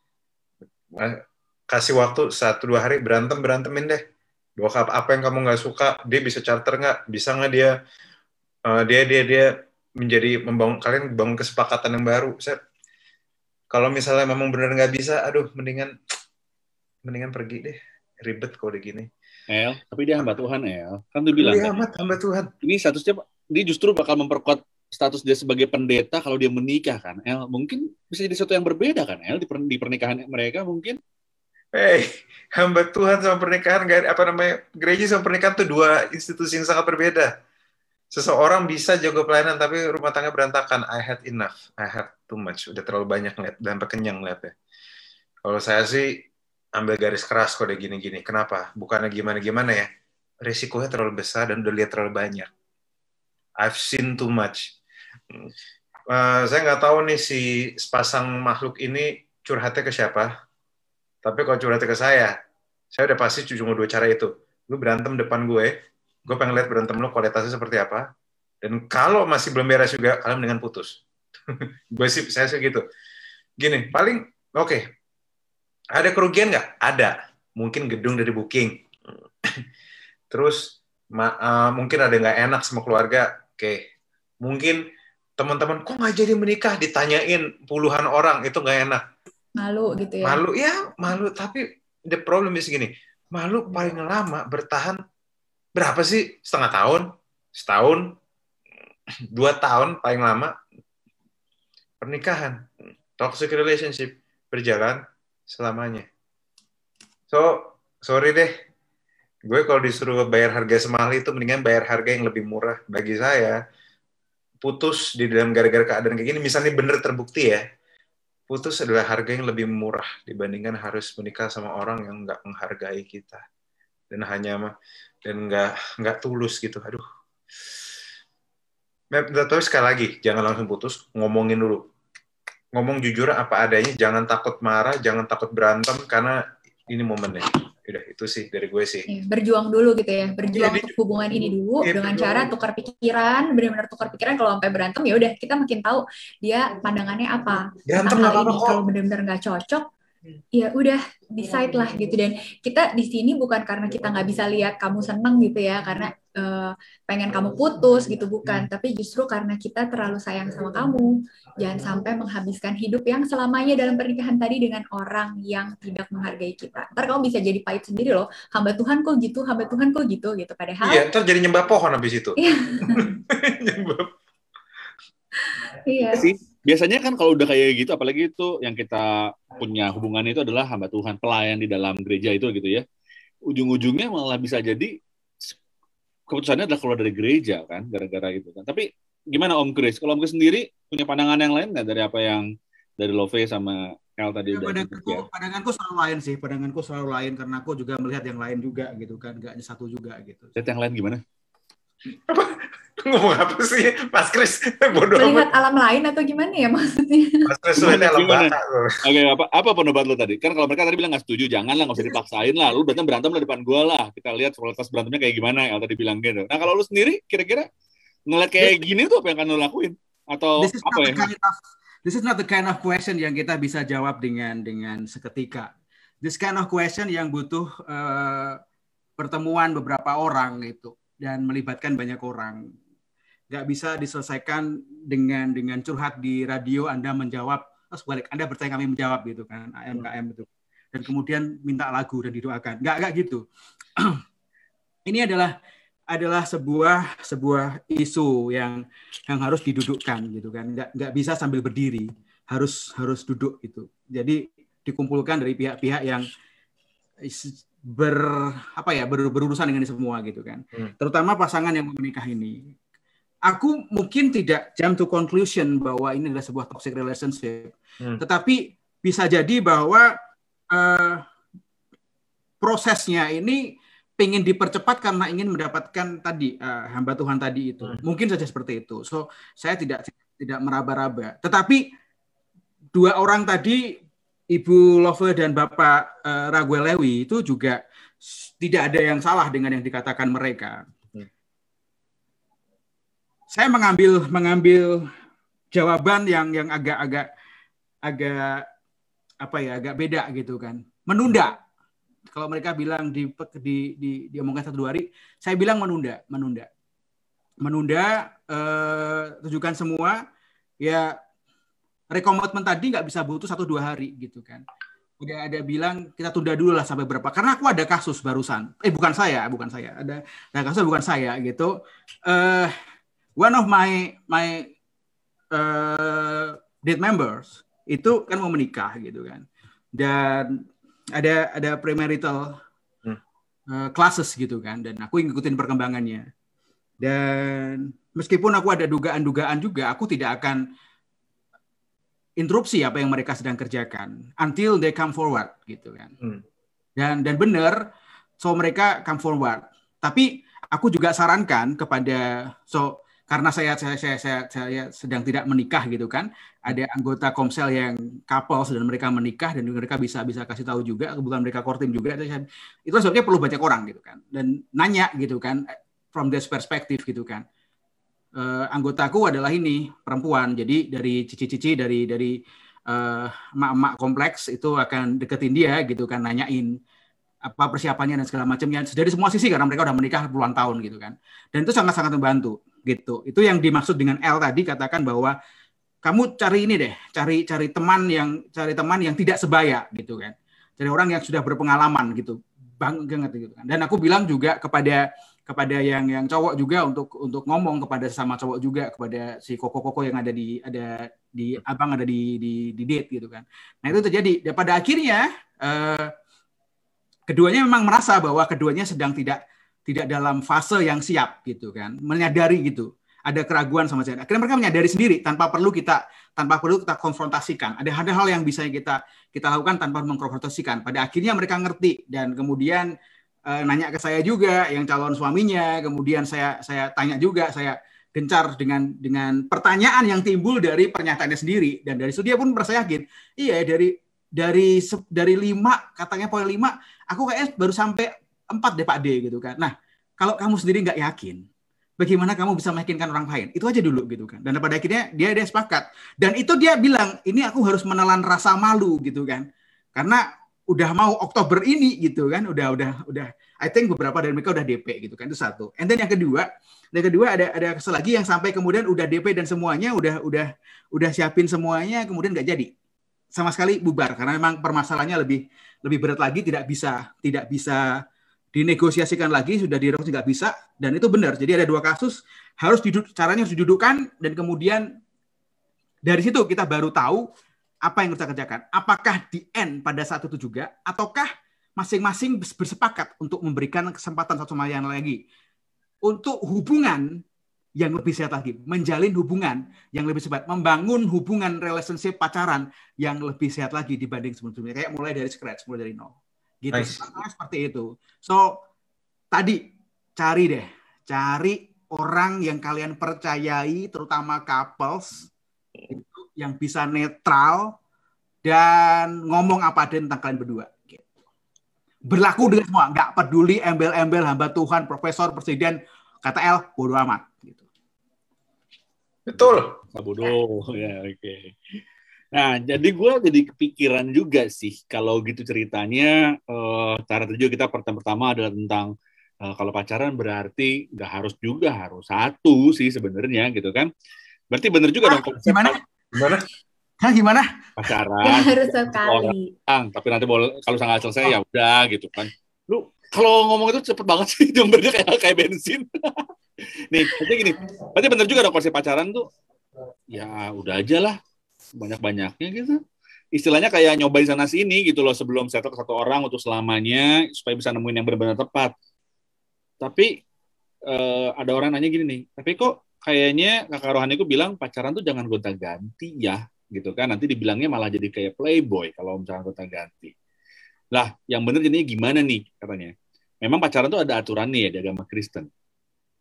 Kasih waktu 1-2 hari, berantemin deh. Bahwa apa yang kamu nggak suka, dia bisa charter nggak? Bisa nggak dia menjadi kalian bangun kesepakatan yang baru. Kalau misalnya memang benar nggak bisa, aduh, mendingan pergi deh. Ribet kalau udah gini. El, tapi dia hamba Tuhan, El. Kan dia bilang Dia amat hamba Tuhan. Ini statusnya, dia justru bakal memperkuat status dia sebagai pendeta kalau dia menikah kan, El. Mungkin bisa jadi sesuatu yang berbeda kan, El, di pernikahan mereka mungkin. Hamba Tuhan sama pernikahan, gereja sama pernikahan tuh 2 institusi yang sangat berbeda. Seseorang bisa jaga pelayanan, tapi rumah tangga berantakan. I had enough. I had too much. Udah terlalu banyak ngeliat, dan kenyang ngeliatnya. Kalau saya sih, ambil garis keras kok deh gini-gini. Kenapa? Bukannya gimana-gimana ya. resikonya terlalu besar dan udah lihat terlalu banyak. I've seen too much. Saya nggak tahu nih si sepasang makhluk ini curhatnya ke siapa. Tapi kalau curhatnya ke saya udah pasti cuma 2 cara itu. Lu berantem depan gue pengen lihat berantem lu kualitasnya seperti apa. Dan kalau masih belum beres juga, kalian mendingan putus. Saya sih gitu. Gini, paling oke. Ada kerugian nggak? Ada. Mungkin gedung dari booking. Terus mungkin ada nggak enak sama keluarga. Oke. Mungkin teman-teman kok nggak jadi menikah, ditanyain puluhan orang, itu nggak enak. Malu gitu ya. Malu. Tapi the problem is gini, malu paling lama bertahan berapa sih? Setengah tahun, setahun, 2 tahun paling lama. Pernikahan, toxic relationship berjalan selamanya. So, sorry deh, gue kalau disuruh bayar harga semahal itu, mendingan bayar harga yang lebih murah. Bagi saya, putus di dalam gara-gara keadaan kayak gini, misalnya bener terbukti ya, putus adalah harga yang lebih murah dibandingkan harus menikah sama orang yang nggak menghargai kita dan nggak tulus gitu. Aduh. Tapi sekali lagi, jangan langsung putus, ngomongin dulu. Ngomong jujur apa adanya, jangan takut marah, jangan takut berantem, karena ini momennya. Udah, itu sih dari gue sih. Berjuang dulu gitu ya, berjuang untuk hubungan ini dulu dengan cara tukar pikiran, benar-benar tukar pikiran. Kalau sampai berantem ya udah, kita makin tahu dia pandangannya apa. Berantem hal ini kalau benar-benar nggak cocok, ya udah decide lah gitu. Dan kita di sini bukan karena kita nggak bisa lihat kamu seneng gitu ya, karena pengen kamu putus gitu, bukan, tapi justru karena kita terlalu sayang sama kamu. Jangan sampai menghabiskan hidup yang selamanya dalam pernikahan tadi dengan orang yang tidak menghargai kita. Ntar kamu bisa jadi pahit sendiri loh, hamba Tuhan kok gitu, hamba Tuhan kok gitu padahal iya, ntar jadi nyembah pohon habis itu. Iya sih. Biasanya kan kalau udah kayak gitu, apalagi itu yang kita punya hubungan itu adalah hamba Tuhan, pelayan di dalam gereja itu gitu ya. Ujung-ujungnya malah bisa jadi keputusannya adalah keluar dari gereja kan, gara-gara gitu kan. Tapi gimana Om Chris? Kalau Om Chris sendiri punya pandangan yang lain nggak dari apa yang dari Love sama El tadi udah? Pandanganku selalu lain sih, pandanganku selalu lain karena aku juga melihat yang lain juga gitu kan, nggak hanya satu juga gitu. Lihat yang lain gimana? Apa? Ngomong apa sih, Mas Chris? Bodoh melihat alam lain atau gimana ya maksudnya? Mas Chris lihat alam baka. Oke, apa pendapat lo tadi? Kan kalau mereka tadi bilang nggak setuju, jangan lah, nggak usah dipaksain lah. Lu berantem lah depan gue lah. Kita lihat kualitas berantemnya kayak gimana, El tadi bilang gitu. Nah kalau lu sendiri, kira-kira ngeliat kayak gini tuh apa yang akan lo lakuin? Atau apa ya? This is not the kind of question yang kita bisa jawab dengan seketika. This kind of question yang butuh pertemuan beberapa orang gitu dan melibatkan banyak orang. Nggak bisa diselesaikan dengan curhat di radio, Anda menjawab, sebalik Anda bertanya kami menjawab gitu kan, AMKM itu. Dan kemudian minta lagu dan didoakan. Nggak gitu. Ini adalah sebuah isu yang harus didudukkan gitu kan. Nggak bisa sambil berdiri, harus duduk gitu. Jadi dikumpulkan dari pihak-pihak yang berurusan dengan ini semua gitu kan. Terutama pasangan yang menikah ini. Aku mungkin tidak jump to conclusion bahwa ini adalah sebuah toxic relationship. Tetapi bisa jadi bahwa prosesnya ini pengen dipercepat karena ingin mendapatkan tadi hamba Tuhan tadi itu. Mungkin saja seperti itu. So saya tidak meraba-raba. Tetapi 2 orang tadi, Ibu Love dan Bapak Raguel Lewi, itu juga tidak ada yang salah dengan yang dikatakan mereka. Saya mengambil jawaban yang agak beda gitu kan. Menunda. Kalau mereka bilang diomongkan 1-2 hari, saya bilang menunda. Tujukan semua ya, rekomitmen tadi nggak bisa butuh 1-2 hari gitu kan. Udah ada bilang kita tunda dulu lah sampai berapa. Karena aku ada kasus barusan. Bukan saya. Ada kasus bukan saya gitu. One of my date members itu kan mau menikah gitu kan. Dan ada premarital classes gitu kan, dan aku ngikutin perkembangannya. Dan meskipun aku ada dugaan-dugaan juga, aku tidak akan interupsi apa yang mereka sedang kerjakan until they come forward gitu kan. Dan benar, so mereka come forward. Tapi aku juga sarankan kepada karena saya sedang tidak menikah gitu kan, ada anggota Komsel yang couples dan mereka menikah dan mereka bisa kasih tahu juga, kebetulan mereka courting juga, itu sebabnya perlu banyak orang gitu kan, dan nanya gitu kan, from this perspective gitu kan. Anggotaku adalah ini perempuan, jadi dari cici-cici dari emak-emak kompleks itu akan deketin dia gitu kan, nanyain apa persiapannya dan segala macamnya dari semua sisi karena mereka udah menikah puluhan tahun gitu kan, dan itu sangat-sangat membantu gitu. Itu yang dimaksud dengan L tadi, katakan bahwa kamu cari ini deh, cari teman yang tidak sebaya gitu kan, cari orang yang sudah berpengalaman gitu, banget gitu kan. Dan aku bilang juga kepada yang cowok juga untuk ngomong kepada sesama cowok juga, kepada si koko yang ada di abang ada di date gitu kan. Nah itu terjadi dan pada akhirnya keduanya memang merasa bahwa keduanya sedang tidak dalam fase yang siap gitu kan, menyadari gitu ada keraguan sama saya. Akhirnya mereka menyadari sendiri tanpa perlu kita konfrontasikan. Ada hal yang bisa kita lakukan tanpa mengkonfrontasikan. Pada akhirnya mereka ngerti dan kemudian nanya ke saya juga yang calon suaminya. Kemudian saya tanya juga, saya gencar dengan pertanyaan yang timbul dari pernyataannya sendiri, dan dari situ dia pun merasa yakin. Iya, dari 5 katanya poin 5, aku kayaknya baru sampai 4 deh Pak D gitu kan. Nah, kalau kamu sendiri nggak yakin, bagaimana kamu bisa meyakinkan orang lain? Itu aja dulu gitu kan. Dan pada akhirnya dia sepakat. Dan itu dia bilang, ini aku harus menelan rasa malu gitu kan. Karena udah mau Oktober ini gitu kan, udah I think beberapa dari mereka udah DP gitu kan, itu satu. And then yang kedua ada kesel lagi yang sampai kemudian udah DP dan semuanya udah siapin semuanya, kemudian nggak jadi sama sekali, bubar karena memang permasalahannya lebih berat lagi, tidak bisa dinegosiasikan lagi, sudah direvisi nggak bisa, dan itu benar. Jadi ada 2 kasus caranya harus didudukkan, dan kemudian dari situ kita baru tahu apa yang kita kerjakan. Apakah di end pada saat itu juga, ataukah masing-masing bersepakat untuk memberikan kesempatan satu sama yang lagi untuk hubungan yang lebih sehat lagi, menjalin hubungan yang lebih sehat, membangun hubungan relationship pacaran yang lebih sehat lagi dibanding sebelumnya, kayak mulai dari scratch, mulai dari nol. Gitu. Seperti itu. So, tadi cari orang yang kalian percayai, terutama couples, yang bisa netral dan ngomong apa adanya tentang kalian berdua. Gitu. Berlaku dengan semua, nggak peduli embel-embel hamba Tuhan, profesor, presiden, kata L, bodo amat. Gitu. Betul. Bodoh, ya oke. Nah, jadi gue jadi kepikiran juga sih kalau gitu ceritanya. Cara tujuan kita pertama adalah tentang kalau pacaran berarti nggak harus satu sih sebenarnya gitu kan. Berarti bener juga dong konsep. Gimana? Pacaran. Ya, harus sekali. Tapi nanti kalau nggak selesai ya udah gitu kan. Lu kalau ngomong itu cepet banget sih, jumbernya kayak bensin. Nih, jadi gini. Berarti bener juga dong konsep pacaran tuh. Ya udah aja lah, banyak-banyaknya gitu. Istilahnya kayak nyobain sana sini gitu loh sebelum settle ke satu orang untuk selamanya supaya bisa nemuin yang benar-benar tepat. Tapi ada orang nanya gini nih, tapi kok kayaknya kakak rohaniku bilang pacaran tuh jangan gonta-ganti ya, gitu kan? Nanti dibilangnya malah jadi kayak playboy kalau misalnya gonta-ganti. Lah, yang benar jadinya gimana nih katanya? Memang pacaran tuh ada aturannya ya di agama Kristen.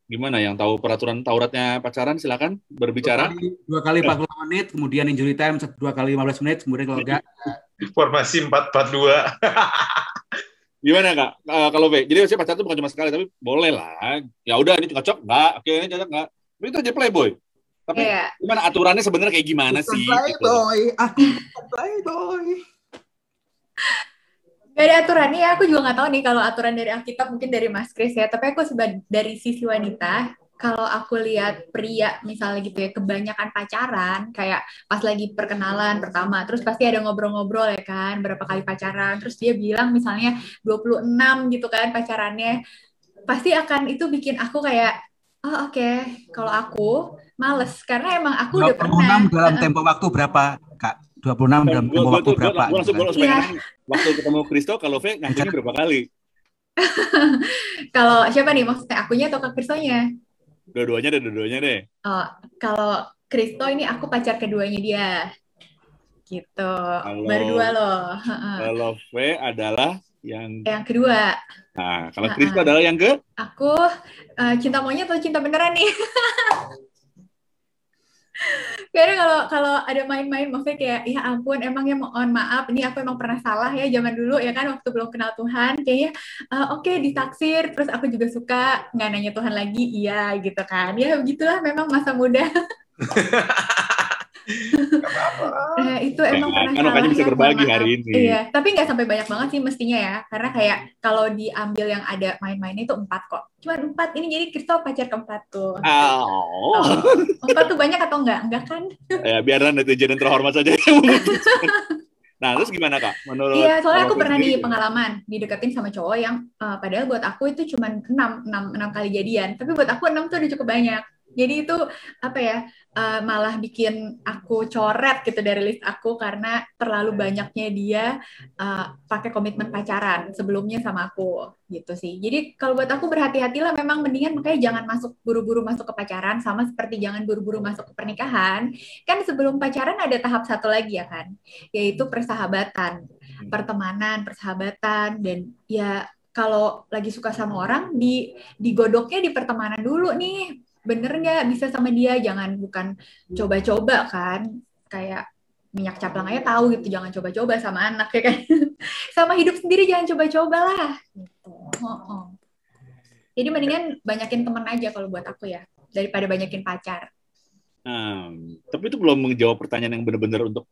Gimana yang tahu peraturan Tauratnya pacaran silakan berbicara. 2 kali 40 menit, kemudian injury time 2 kali 15 menit, kemudian kalau enggak formasi 4-4-2. Gimana Kak? Kalau B, jadi pacaran itu bukan cuma sekali, tapi boleh lah. Ya udah ini cocok enggak? Oke, ini cocok enggak? Tapi itu aja playboy. Tapi gimana aturannya sebenarnya kayak gimana sih? Playboy, aku playboy. Gak ada aturannya ya, aku juga nggak tahu nih kalau aturan dari Alkitab, mungkin dari Mas Kris ya, tapi aku dari sisi wanita, kalau aku lihat pria misalnya gitu ya, kebanyakan pacaran, kayak pas lagi perkenalan pertama, terus pasti ada ngobrol-ngobrol ya kan, berapa kali pacaran, terus dia bilang misalnya 26 gitu kan pacarannya, pasti akan itu bikin aku kayak, oh oke, kalau aku males, karena emang aku udah pernah. 26 dalam tempo waktu berapa, Kak? 26 dalam tempo waktu berapa? Gue langsung pengen waktu ketemu Kristo, kalau V ngakunya berapa kali? Kalau siapa nih maksudnya, akunya atau Kak Kristonya? Dua-duanya deh. Oh, kalau Kristo ini aku pacar keduanya dia. Gitu. Baru 2 loh. Kalau V adalah Yang kedua. Nah, kalau Kristo adalah yang Aku cinta monyet atau cinta beneran nih? Kayaknya kalau ada main-main, maksudnya kayak, ya ampun, emangnya mohon maaf, ini aku emang pernah salah ya zaman dulu ya kan, waktu belum kenal Tuhan, kayaknya oke, ditaksir, terus aku juga suka, nggak nanya Tuhan lagi, iya gitu kan, ya begitulah memang masa muda. Nah, itu emang pernah kan salah makanya bisa ya, mohon berbagi maaf. hari ini. Iya, tapi nggak sampai banyak banget sih mestinya ya, karena kayak kalau diambil yang ada main-main itu 4 kok. Cuma 4, ini jadi Kristo pacar keempat tuh. Oh. 4 tuh banyak atau enggak? Enggak kan? Ya, biarlah netizen yang terhormat saja. Nah, terus gimana Kak? Menurut Iya, soalnya aku pernah sendiri, nih pengalaman dideketin sama cowok yang padahal buat aku itu cuma 6 kali jadian, tapi buat aku 6 tuh udah cukup banyak. Jadi itu apa ya, malah bikin aku coret gitu dari list aku karena terlalu banyaknya dia pakai komitmen pacaran sebelumnya sama aku gitu sih. Jadi kalau buat aku berhati-hatilah, memang mendingan makanya jangan buru-buru masuk ke pacaran, sama seperti jangan buru-buru masuk ke pernikahan. Kan sebelum pacaran ada tahap satu lagi ya kan, yaitu persahabatan, pertemanan, persahabatan, dan ya kalau lagi suka sama orang digodoknya di pertemanan dulu nih. Bener nggak bisa sama dia, bukan coba-coba kan, kayak minyak caplang aja tahu gitu, jangan coba-coba sama anak ya kan. Sama hidup sendiri jangan coba-coba lah gitu. Jadi mendingan banyakin temen aja kalau buat aku ya, daripada banyakin pacar. Tapi itu belum menjawab pertanyaan yang benar-benar untuk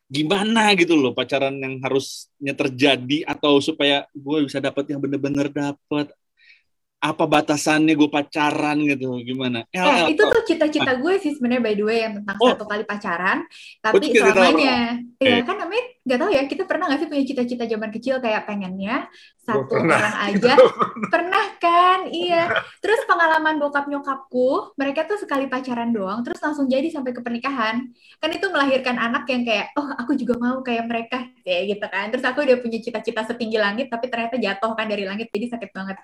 gimana gitu loh pacaran yang harusnya terjadi, atau supaya gue bisa dapat yang benar-benar dapat. Apa batasannya gue pacaran gitu, gimana? Itu tuh cita-cita gue sih sebenarnya, by the way, yang tentang 1 kali pacaran, tapi selamanya. Iya kan, namanya nggak tahu ya, kita pernah nggak sih punya cita-cita zaman kecil kayak pengennya 1 orang aja? Pernah kan? Iya. Terus pengalaman bokap nyokapku, mereka tuh sekali pacaran doang, terus langsung jadi sampai ke pernikahan. Kan itu melahirkan anak yang kayak, oh aku juga mau kayak mereka, kayak gitu kan. Terus aku udah punya cita-cita setinggi langit, tapi ternyata jatuh kan dari langit, jadi sakit banget.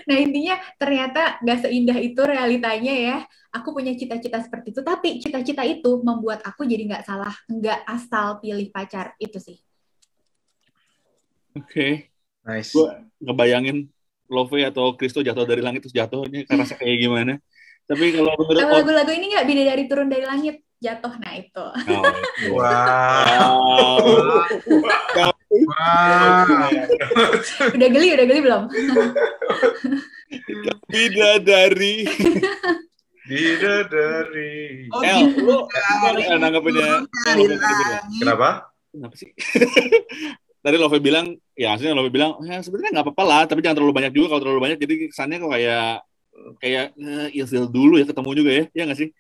Nah intinya ternyata nggak seindah itu realitanya ya. Aku punya cita-cita seperti itu, tapi cita-cita itu membuat aku jadi nggak asal pilih pacar itu sih. Oke. Nice. Gue ngebayangin Love atau Kristo jatuh dari langit terus jatuhnya rasa kayak gimana. Tapi kalau menurut lagu-lagu ini nggak Bidadari Turun dari Langit jatuh, nah itu. Udah geli belum? Bidadari. Lu nanggapinnya kenapa sih? Tadi Love bilang, ya aslinya Love bilang, ya sebenarnya nggak apa-apa lah, tapi jangan terlalu banyak juga. Kalau terlalu banyak, jadi kesannya kok kayak ilfil dulu ya, ketemu juga ya nggak sih?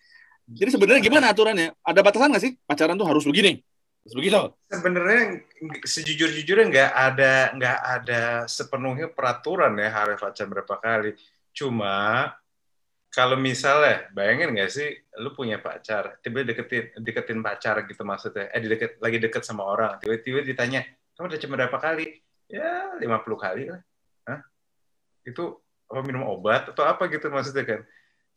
Jadi sebenarnya gimana aturannya? Ada batasan nggak sih? Pacaran tuh harus begini, harus begitu? Sebenarnya sejujur-jujurnya nggak ada sepenuhnya peraturan ya harus pacaran berapa kali. Cuma kalau misalnya, bayangin nggak sih, lu punya pacar, tiba-tiba deketin pacar gitu maksudnya, lagi deket sama orang, tiba-tiba ditanya, kamu udah cuma berapa kali? Ya, 50 kali lah. Hah? Itu apa, minum obat atau apa gitu maksudnya kan?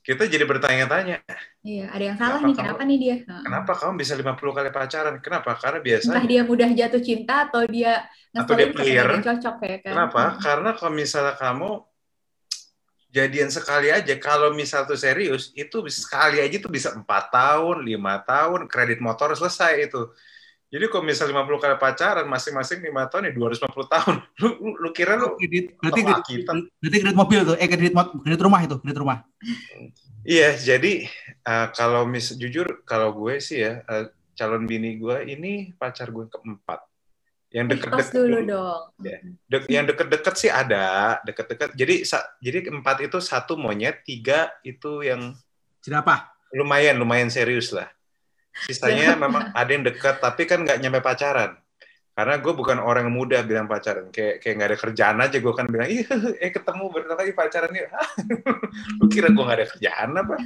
Kita jadi bertanya-tanya. Iya, ada yang salah nih, kenapa nih dia? Kenapa kamu bisa 50 kali pacaran? Kenapa? Karena biasanya. Entah dia mudah jatuh cinta atau dia ngeselin karena dia cocok ya kan? Kenapa? Karena kalau misalnya kamu jadian sekali aja, kalau misal tuh serius, itu sekali aja tuh bisa 4 tahun, 5 tahun, kredit motor selesai itu. Jadi kalau misal 50 kali pacaran, masing-masing 5 tahun ya 250 tahun. Lu kira lu berarti kredit mobil tuh, kredit rumah itu, kredit rumah. Iya, jadi kalau jujur, kalau gue sih ya, calon bini gue ini pacar gue keempat. Yang deket-deket dulu dong. Ya. Yang deket-deket sih ada, deket-deket. Jadi 4 itu 1 monyet, 3 itu yang jerapah. Lumayan serius lah. Sisanya memang ada yang dekat, tapi kan nggak nyampe pacaran. Karena gue bukan orang yang mudah bilang pacaran. Kayak nggak ada kerjaan aja gue kan bilang, ketemu bentar lagi pacaran yuk. Lu kira gue nggak ada kerjaan apa?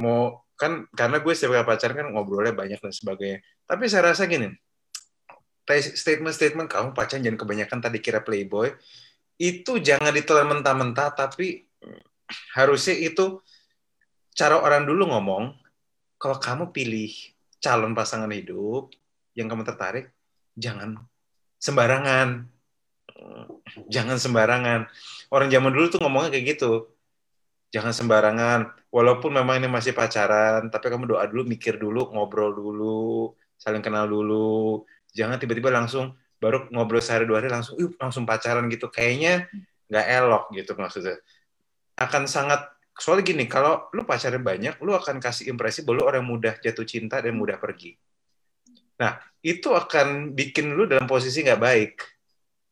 Mau kan, karena gue setiap pacaran kan ngobrolnya banyak dan sebagainya. Tapi saya rasa gini, statement kamu pacaran jangan kebanyakan tadi kira playboy, itu jangan ditelan mentah-mentah, tapi harusnya itu cara orang dulu ngomong, kalau kamu pilih calon pasangan hidup yang kamu tertarik, jangan sembarangan. Jangan sembarangan. Orang zaman dulu tuh ngomongnya kayak gitu. Jangan sembarangan. Walaupun memang ini masih pacaran, tapi kamu doa dulu, mikir dulu, ngobrol dulu, saling kenal dulu. Jangan tiba-tiba langsung baru ngobrol sehari 2 hari langsung pacaran gitu. Kayaknya nggak elok gitu maksudnya. Akan sangat, soalnya gini, kalau lu pacaran banyak, lu akan kasih impresi bahwa lu orang mudah jatuh cinta dan mudah pergi. Nah, itu akan bikin lu dalam posisi nggak baik.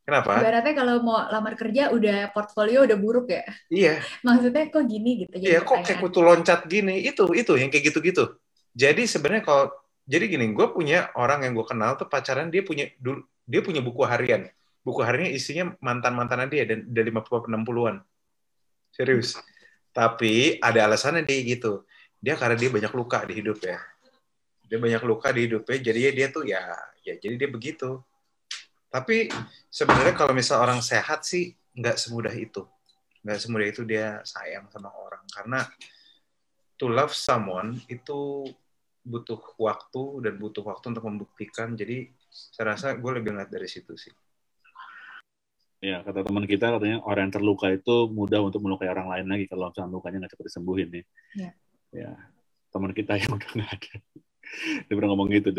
Kenapa? Ibaratnya kalau mau lamar kerja udah portfolio udah buruk ya. Iya. Maksudnya kok gini gitu. Iya, kok kayak kutu loncat gini. Itu yang kayak gitu-gitu. Jadi sebenarnya jadi gini, gue punya orang yang gue kenal tuh pacaran, dia punya buku harian. Buku hariannya isinya mantan-mantanan dia dan dari 50-60-an. Serius. Tapi ada alasannya dia gitu. Dia karena dia banyak luka di hidup ya. Dia banyak luka di hidupnya, jadi dia tuh ya jadi dia begitu. Tapi sebenarnya kalau misal orang sehat sih nggak semudah itu. Nggak semudah itu dia sayang sama orang. Karena to love someone itu butuh waktu dan butuh waktu untuk membuktikan. Jadi saya rasa gue lebih ngeliat dari situ sih. Ya, kata teman kita katanya orang yang terluka itu mudah untuk melukai orang lain lagi kalau misalnya lukanya nggak cepat disembuhin nih. Ya, teman kita yang udah nggak ada. Dia pernah ngomong gitu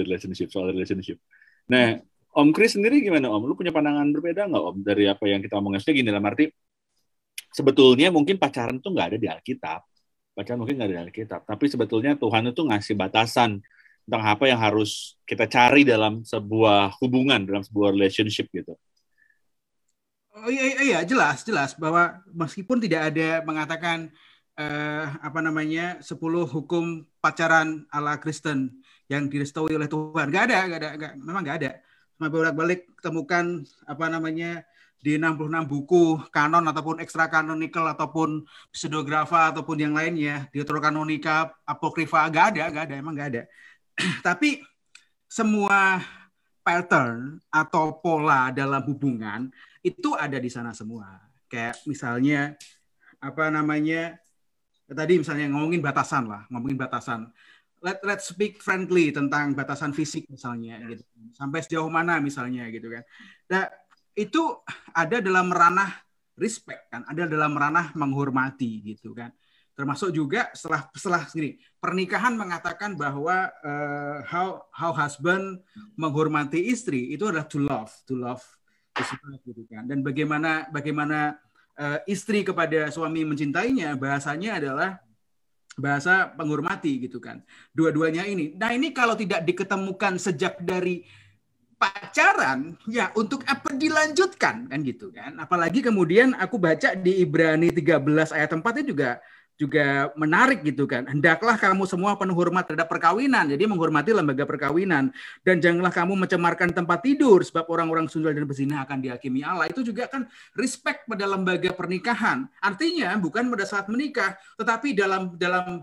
soal relationship. Nah, Om Chris sendiri gimana Om? Lu punya pandangan berbeda nggak Om dari apa yang kita omongin? Gini dalam arti sebetulnya mungkin pacaran tuh nggak ada di Alkitab. Pacaran mungkin nggak ada di Alkitab. Tapi sebetulnya Tuhan itu ngasih batasan tentang apa yang harus kita cari dalam sebuah hubungan, dalam sebuah relationship gitu. Oh iya jelas bahwa meskipun tidak ada mengatakan 10 hukum pacaran ala Kristen yang direstui oleh Tuhan, memang nggak ada. Bolak-balik temukan di 66 buku kanon ataupun ekstra canonical ataupun pseudografa ataupun yang lainnya, Deuterokanonika, Apokrifa, nggak ada. Tapi semua pattern atau pola dalam hubungan itu ada di sana semua. Kayak misalnya tadi misalnya ngomongin batasan. Let's speak friendly tentang batasan fisik misalnya gitu. Sampai sejauh mana misalnya gitu kan. Nah, itu ada dalam ranah respect kan, ada dalam ranah menghormati gitu kan. Termasuk juga setelah gini, pernikahan mengatakan bahwa how husband menghormati istri itu adalah to love gitu kan. Dan bagaimana istri kepada suami mencintainya, bahasanya adalah bahasa menghormati gitu kan. Dua-duanya ini. Nah, ini kalau tidak diketemukan sejak dari pacaran, ya untuk apa dilanjutkan kan gitu kan. Apalagi kemudian aku baca di Ibrani 13 ayat 4 itu juga menarik gitu kan. Hendaklah kamu semua penuh hormat terhadap perkawinan. Jadi menghormati lembaga perkawinan. Dan janganlah kamu mencemarkan tempat tidur sebab orang-orang sundal dan berzina akan dihakimi Allah. Itu juga kan respect pada lembaga pernikahan. Artinya bukan pada saat menikah, tetapi dalam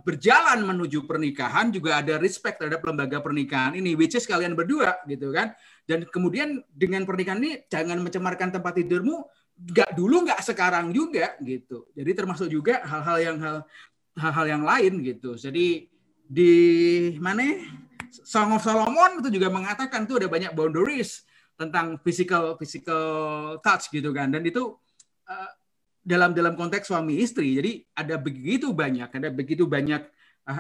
berjalan menuju pernikahan juga ada respect terhadap lembaga pernikahan ini, which is kalian berdua gitu kan. Dan kemudian dengan pernikahan ini jangan mencemarkan tempat tidurmu, nggak sekarang juga gitu. Jadi termasuk juga hal-hal yang lain gitu. Jadi di Song of Solomon itu juga mengatakan tuh ada banyak boundaries tentang physical touch gitu kan. Dan itu dalam konteks suami istri. Jadi ada begitu banyak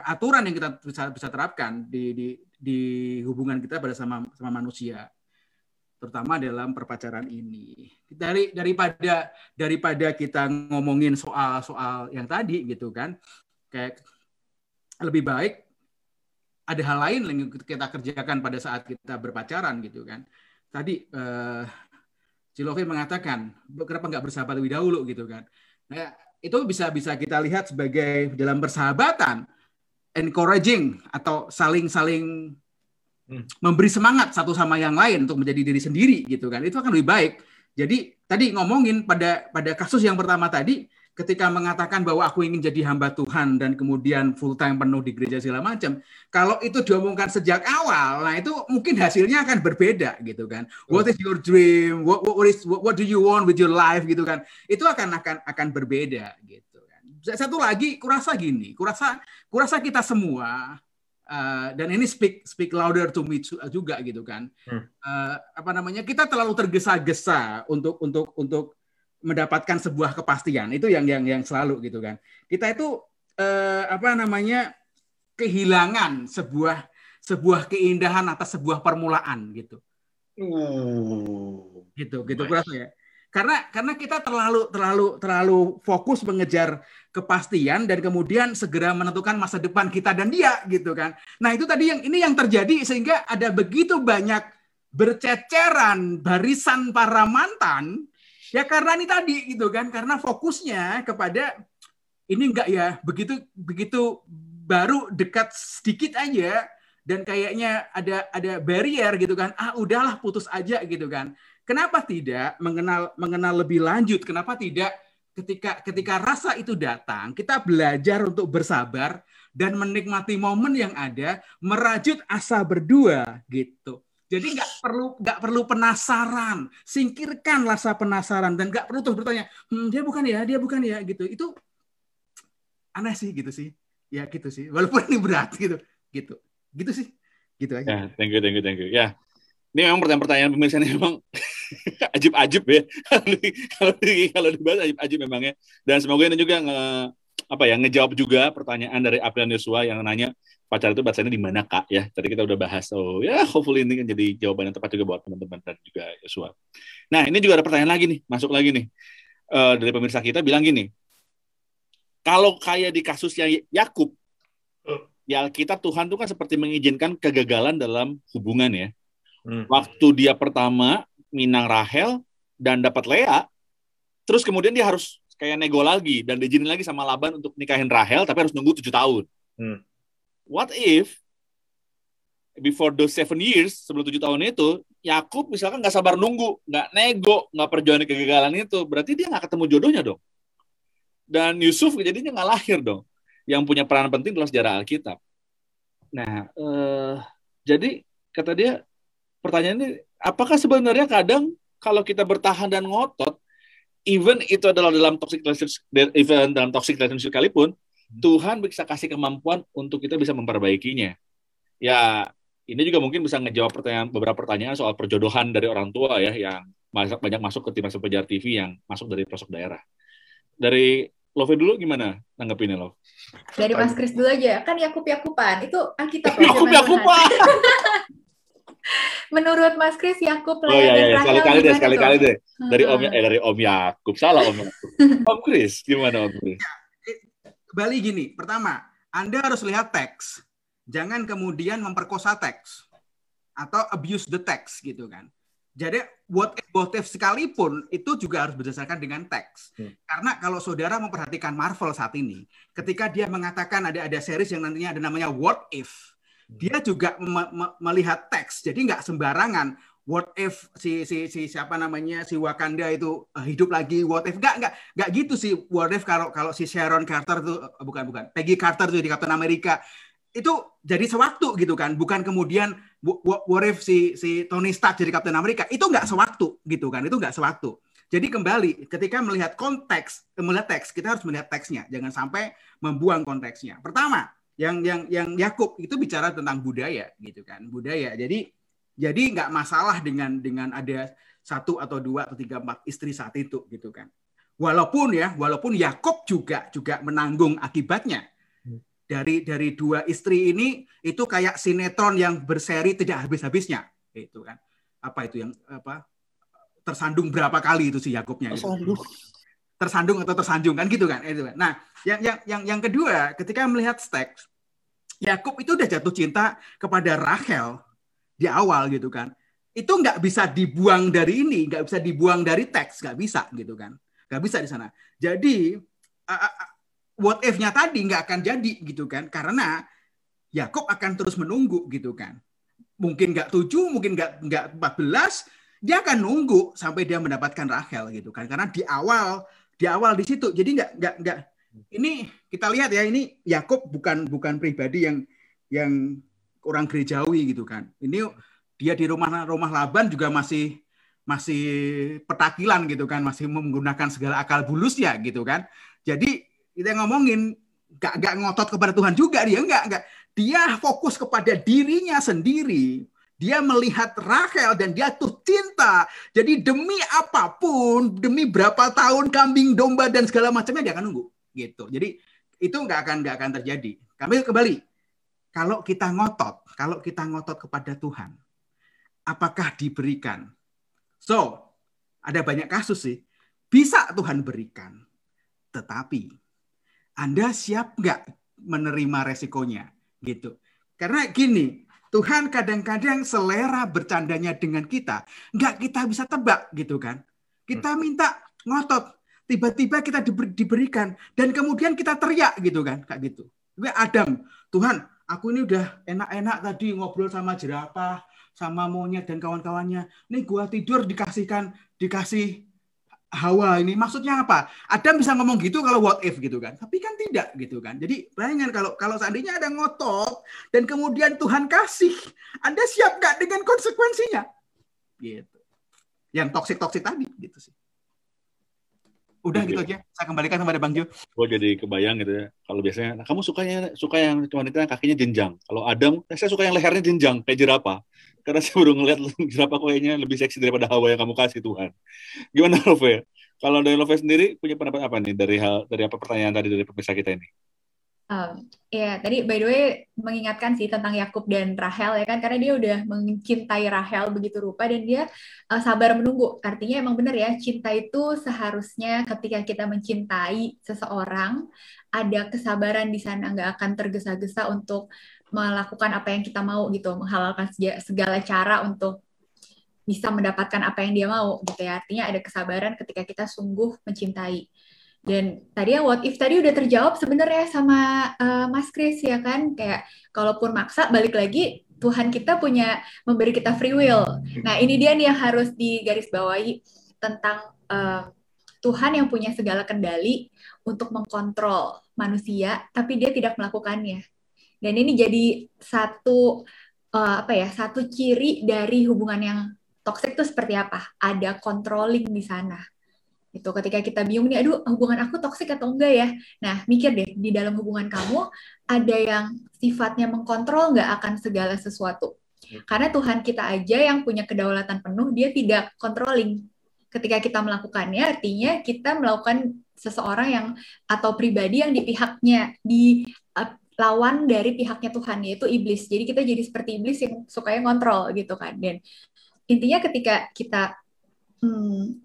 aturan yang kita bisa terapkan di hubungan kita pada sama manusia, terutama dalam perpacaran ini. Daripada kita ngomongin soal yang tadi gitu kan, kayak lebih baik ada hal lain yang kita kerjakan pada saat kita berpacaran gitu kan. Tadi Cilovi mengatakan kenapa nggak bersahabat lebih dahulu gitu kan. Nah, itu bisa kita lihat sebagai dalam persahabatan encouraging atau saling memberi semangat satu sama yang lain untuk menjadi diri sendiri gitu kan. Itu akan lebih baik. Jadi tadi ngomongin pada kasus yang pertama tadi, ketika mengatakan bahwa aku ingin jadi hamba Tuhan dan kemudian full time penuh di gereja segala macam, kalau itu diomongkan sejak awal, nah itu mungkin hasilnya akan berbeda gitu kan. What is your dream? What do you want with your life gitu kan? Itu akan berbeda gitu kan. Satu lagi, kurasa kita semua Dan ini speak louder to me juga gitu kan. Kita terlalu tergesa-gesa untuk mendapatkan sebuah kepastian. Itu yang selalu gitu kan. Kita itu kehilangan sebuah keindahan atas sebuah permulaan gitu. Gitu berasa ya. Karena kita terlalu fokus mengejar kepastian dan kemudian segera menentukan masa depan kita dan dia gitu kan. Nah, itu tadi yang terjadi sehingga ada begitu banyak berceceran barisan para mantan ya karena ini tadi gitu kan, karena fokusnya kepada ini enggak ya, begitu baru dekat sedikit aja dan kayaknya ada barrier gitu kan. Udahlah putus aja gitu kan. Kenapa tidak mengenal lebih lanjut? Kenapa tidak ketika rasa itu datang, kita belajar untuk bersabar dan menikmati momen yang ada, merajut asa berdua gitu. Jadi nggak perlu penasaran, singkirkan rasa penasaran dan nggak perlu terus bertanya, dia bukan ya gitu. Itu aneh sih gitu sih, ya gitu sih. Walaupun ini berat gitu sih, gitu aja. Ya, thank you. Ya, ini memang pertanyaan pemirsa ini memang ajib-ajib ya. Kalau dibahas ajib-ajib memangnya. Dan semoga ini juga ngejawab juga pertanyaan dari April Yosua yang nanya pacar itu batasannya di mana Kak ya. Tadi kita udah bahas. So ya hopefully ini kan jadi jawaban yang tepat juga buat teman-teman dan juga Yosua. Nah, ini juga ada pertanyaan lagi nih, masuk lagi nih. Dari pemirsa kita bilang gini. Kalau kayak di kasusnya Yakub, ya Alkitab Tuhan tuh kan seperti mengizinkan kegagalan dalam hubungan ya. Waktu dia pertama minang Rahel dan dapat Lea, terus kemudian dia harus kayak nego lagi dan diizinin lagi sama Laban untuk nikahin Rahel, tapi harus nunggu 7 tahun. What if before those 7 years, sebelum 7 tahun itu, Yakub misalkan nggak sabar nunggu, nggak nego, nggak perjuangin kegagalan itu, berarti dia nggak ketemu jodohnya dong. Dan Yusuf jadinya nggak lahir dong. Yang punya peran penting dalam sejarah Alkitab. Nah, jadi kata dia, pertanyaannya, apakah sebenarnya kadang kalau kita bertahan dan ngotot, even itu adalah dalam toxic relationship sekalipun, Tuhan bisa kasih kemampuan untuk kita bisa memperbaikinya. Ya, ini juga mungkin bisa ngejawab beberapa pertanyaan soal perjodohan dari orang tua ya, yang banyak masuk ke tim Pejar TV yang masuk dari pelosok daerah. Dari Love dulu gimana nanggepinnya, Love? Dari Mas Kris dulu aja, kan Yakupan, itu Alkitab. Yakupan! Menurut Mas Kris, Yakub, Lea dan Rahel sekali-kali deh. Dari Om Yakub. Salah Om Yakub. Om Kris, gimana Om Kris? Kembali gini, pertama, Anda harus lihat teks. Jangan kemudian memperkosa teks. Atau abuse the text gitu kan. Jadi what if sekalipun itu juga harus berdasarkan dengan teks. Karena kalau saudara memperhatikan Marvel saat ini, ketika dia mengatakan ada series yang nantinya ada namanya What If, dia juga melihat teks. Jadi nggak sembarangan. What if si Wakanda itu hidup lagi? What if nggak gitu sih. What if kalau si Sharon Carter itu bukan Peggy Carter itu di Captain America itu jadi sewaktu gitu kan, bukan kemudian what if si Tony Stark jadi Captain America, itu nggak sewaktu gitu kan, itu nggak sewaktu. Jadi kembali ketika melihat teks, kita harus melihat teksnya, jangan sampai membuang konteksnya. Pertama, yang Yakub itu bicara tentang budaya gitu kan, budaya. Jadi nggak masalah dengan ada 1 atau 2 atau 3, 4 istri saat itu gitu kan. Walaupun Yakub juga menanggung akibatnya. Dari 2 istri ini itu kayak sinetron yang berseri tidak habis-habisnya itu kan. Tersandung berapa kali itu si Yakubnya gitu. Tersandung atau tersanjung kan gitu kan itu kan. Nah, yang kedua, ketika melihat teks, Yakub itu udah jatuh cinta kepada Rahel di awal gitu kan. Itu nggak bisa dibuang dari ini, nggak bisa dibuang dari teks, nggak bisa gitu kan. Nggak bisa di sana. Jadi what if-nya tadi nggak akan jadi gitu kan, karena Yakub akan terus menunggu gitu kan. Mungkin nggak 7, mungkin nggak 14, dia akan nunggu sampai dia mendapatkan Rahel gitu kan, karena di awal di situ. Jadi nggak ini kita lihat ya, ini Yakub bukan pribadi yang orang gerejawi gitu kan. Ini dia di rumah Laban juga masih petakilan gitu kan, masih menggunakan segala akal bulusnya gitu kan. Jadi kita ngomongin nggak ngotot kepada Tuhan juga, dia nggak Dia fokus kepada dirinya sendiri. Dia melihat Rahel dan dia tuh cinta. Jadi demi apapun, demi berapa tahun kambing domba dan segala macamnya dia akan nunggu. Gitu. Jadi itu nggak akan terjadi. Kembali. Kalau kita ngotot kepada Tuhan, apakah diberikan? So, ada banyak kasus sih. Bisa Tuhan berikan. Tetapi Anda siap nggak menerima resikonya? Gitu. Karena gini, Tuhan kadang-kadang selera bercandanya dengan kita, nggak kita bisa tebak gitu kan. Kita minta ngotot, tiba-tiba kita diberikan, dan kemudian kita teriak gitu kan, kayak gitu. Adam, Tuhan, aku ini udah enak-enak tadi ngobrol sama jerapah, sama monyet dan kawan-kawannya. Nih gua tidur dikasih Hawa ini, maksudnya apa? Adam bisa ngomong gitu kalau what if gitu kan, tapi kan tidak gitu kan. Jadi bayangkan kalau seandainya ada ngotot dan kemudian Tuhan kasih, Anda siap nggak dengan konsekuensinya? Gitu. Yang toksik tadi gitu sih. Udah gitu aja. Saya kembalikan kepada Bang Jo. Gue jadi kebayang gitu ya. Kalau biasanya, kamu suka yang wanita kakinya jenjang. Kalau Adam, saya suka yang lehernya jenjang kayak jerapah. Karena saya baru ngeliat jerapah kayaknya lebih seksi daripada Hawa yang kamu kasih Tuhan. Gimana Love? Kalau dari Love sendiri punya pendapat apa nih dari apa pertanyaan tadi dari pemirsa kita ini? Ya, tadi by the way mengingatkan sih tentang Yakub dan Rahel ya kan, karena dia udah mencintai Rahel begitu rupa dan dia sabar menunggu. Artinya emang benar ya, cinta itu seharusnya ketika kita mencintai seseorang ada kesabaran di sana, nggak akan tergesa-gesa untuk melakukan apa yang kita mau gitu, menghalalkan segala cara untuk bisa mendapatkan apa yang dia mau gitu ya. Artinya ada kesabaran ketika kita sungguh mencintai. Dan tadi ya what if tadi udah terjawab sebenarnya sama Mas Chris ya kan, kayak kalaupun maksa balik lagi Tuhan kita punya memberi kita free will. Nah ini dia nih yang harus digarisbawahi tentang Tuhan yang punya segala kendali untuk mengkontrol manusia, tapi dia tidak melakukannya. Dan ini jadi satu ciri dari hubungan yang toksik itu seperti apa? Ada controlling di sana. Itu ketika kita bingung nih, aduh hubungan aku toksik atau enggak ya? Nah, mikir deh, di dalam hubungan kamu ada yang sifatnya mengkontrol nggak akan segala sesuatu. Karena Tuhan kita aja yang punya kedaulatan penuh, dia tidak controlling. Ketika kita melakukannya, artinya kita melakukan seseorang yang atau pribadi yang di pihaknya, di lawan dari pihaknya Tuhan, yaitu iblis. Jadi kita jadi seperti iblis yang sukanya kontrol gitu kan. Dan intinya ketika kita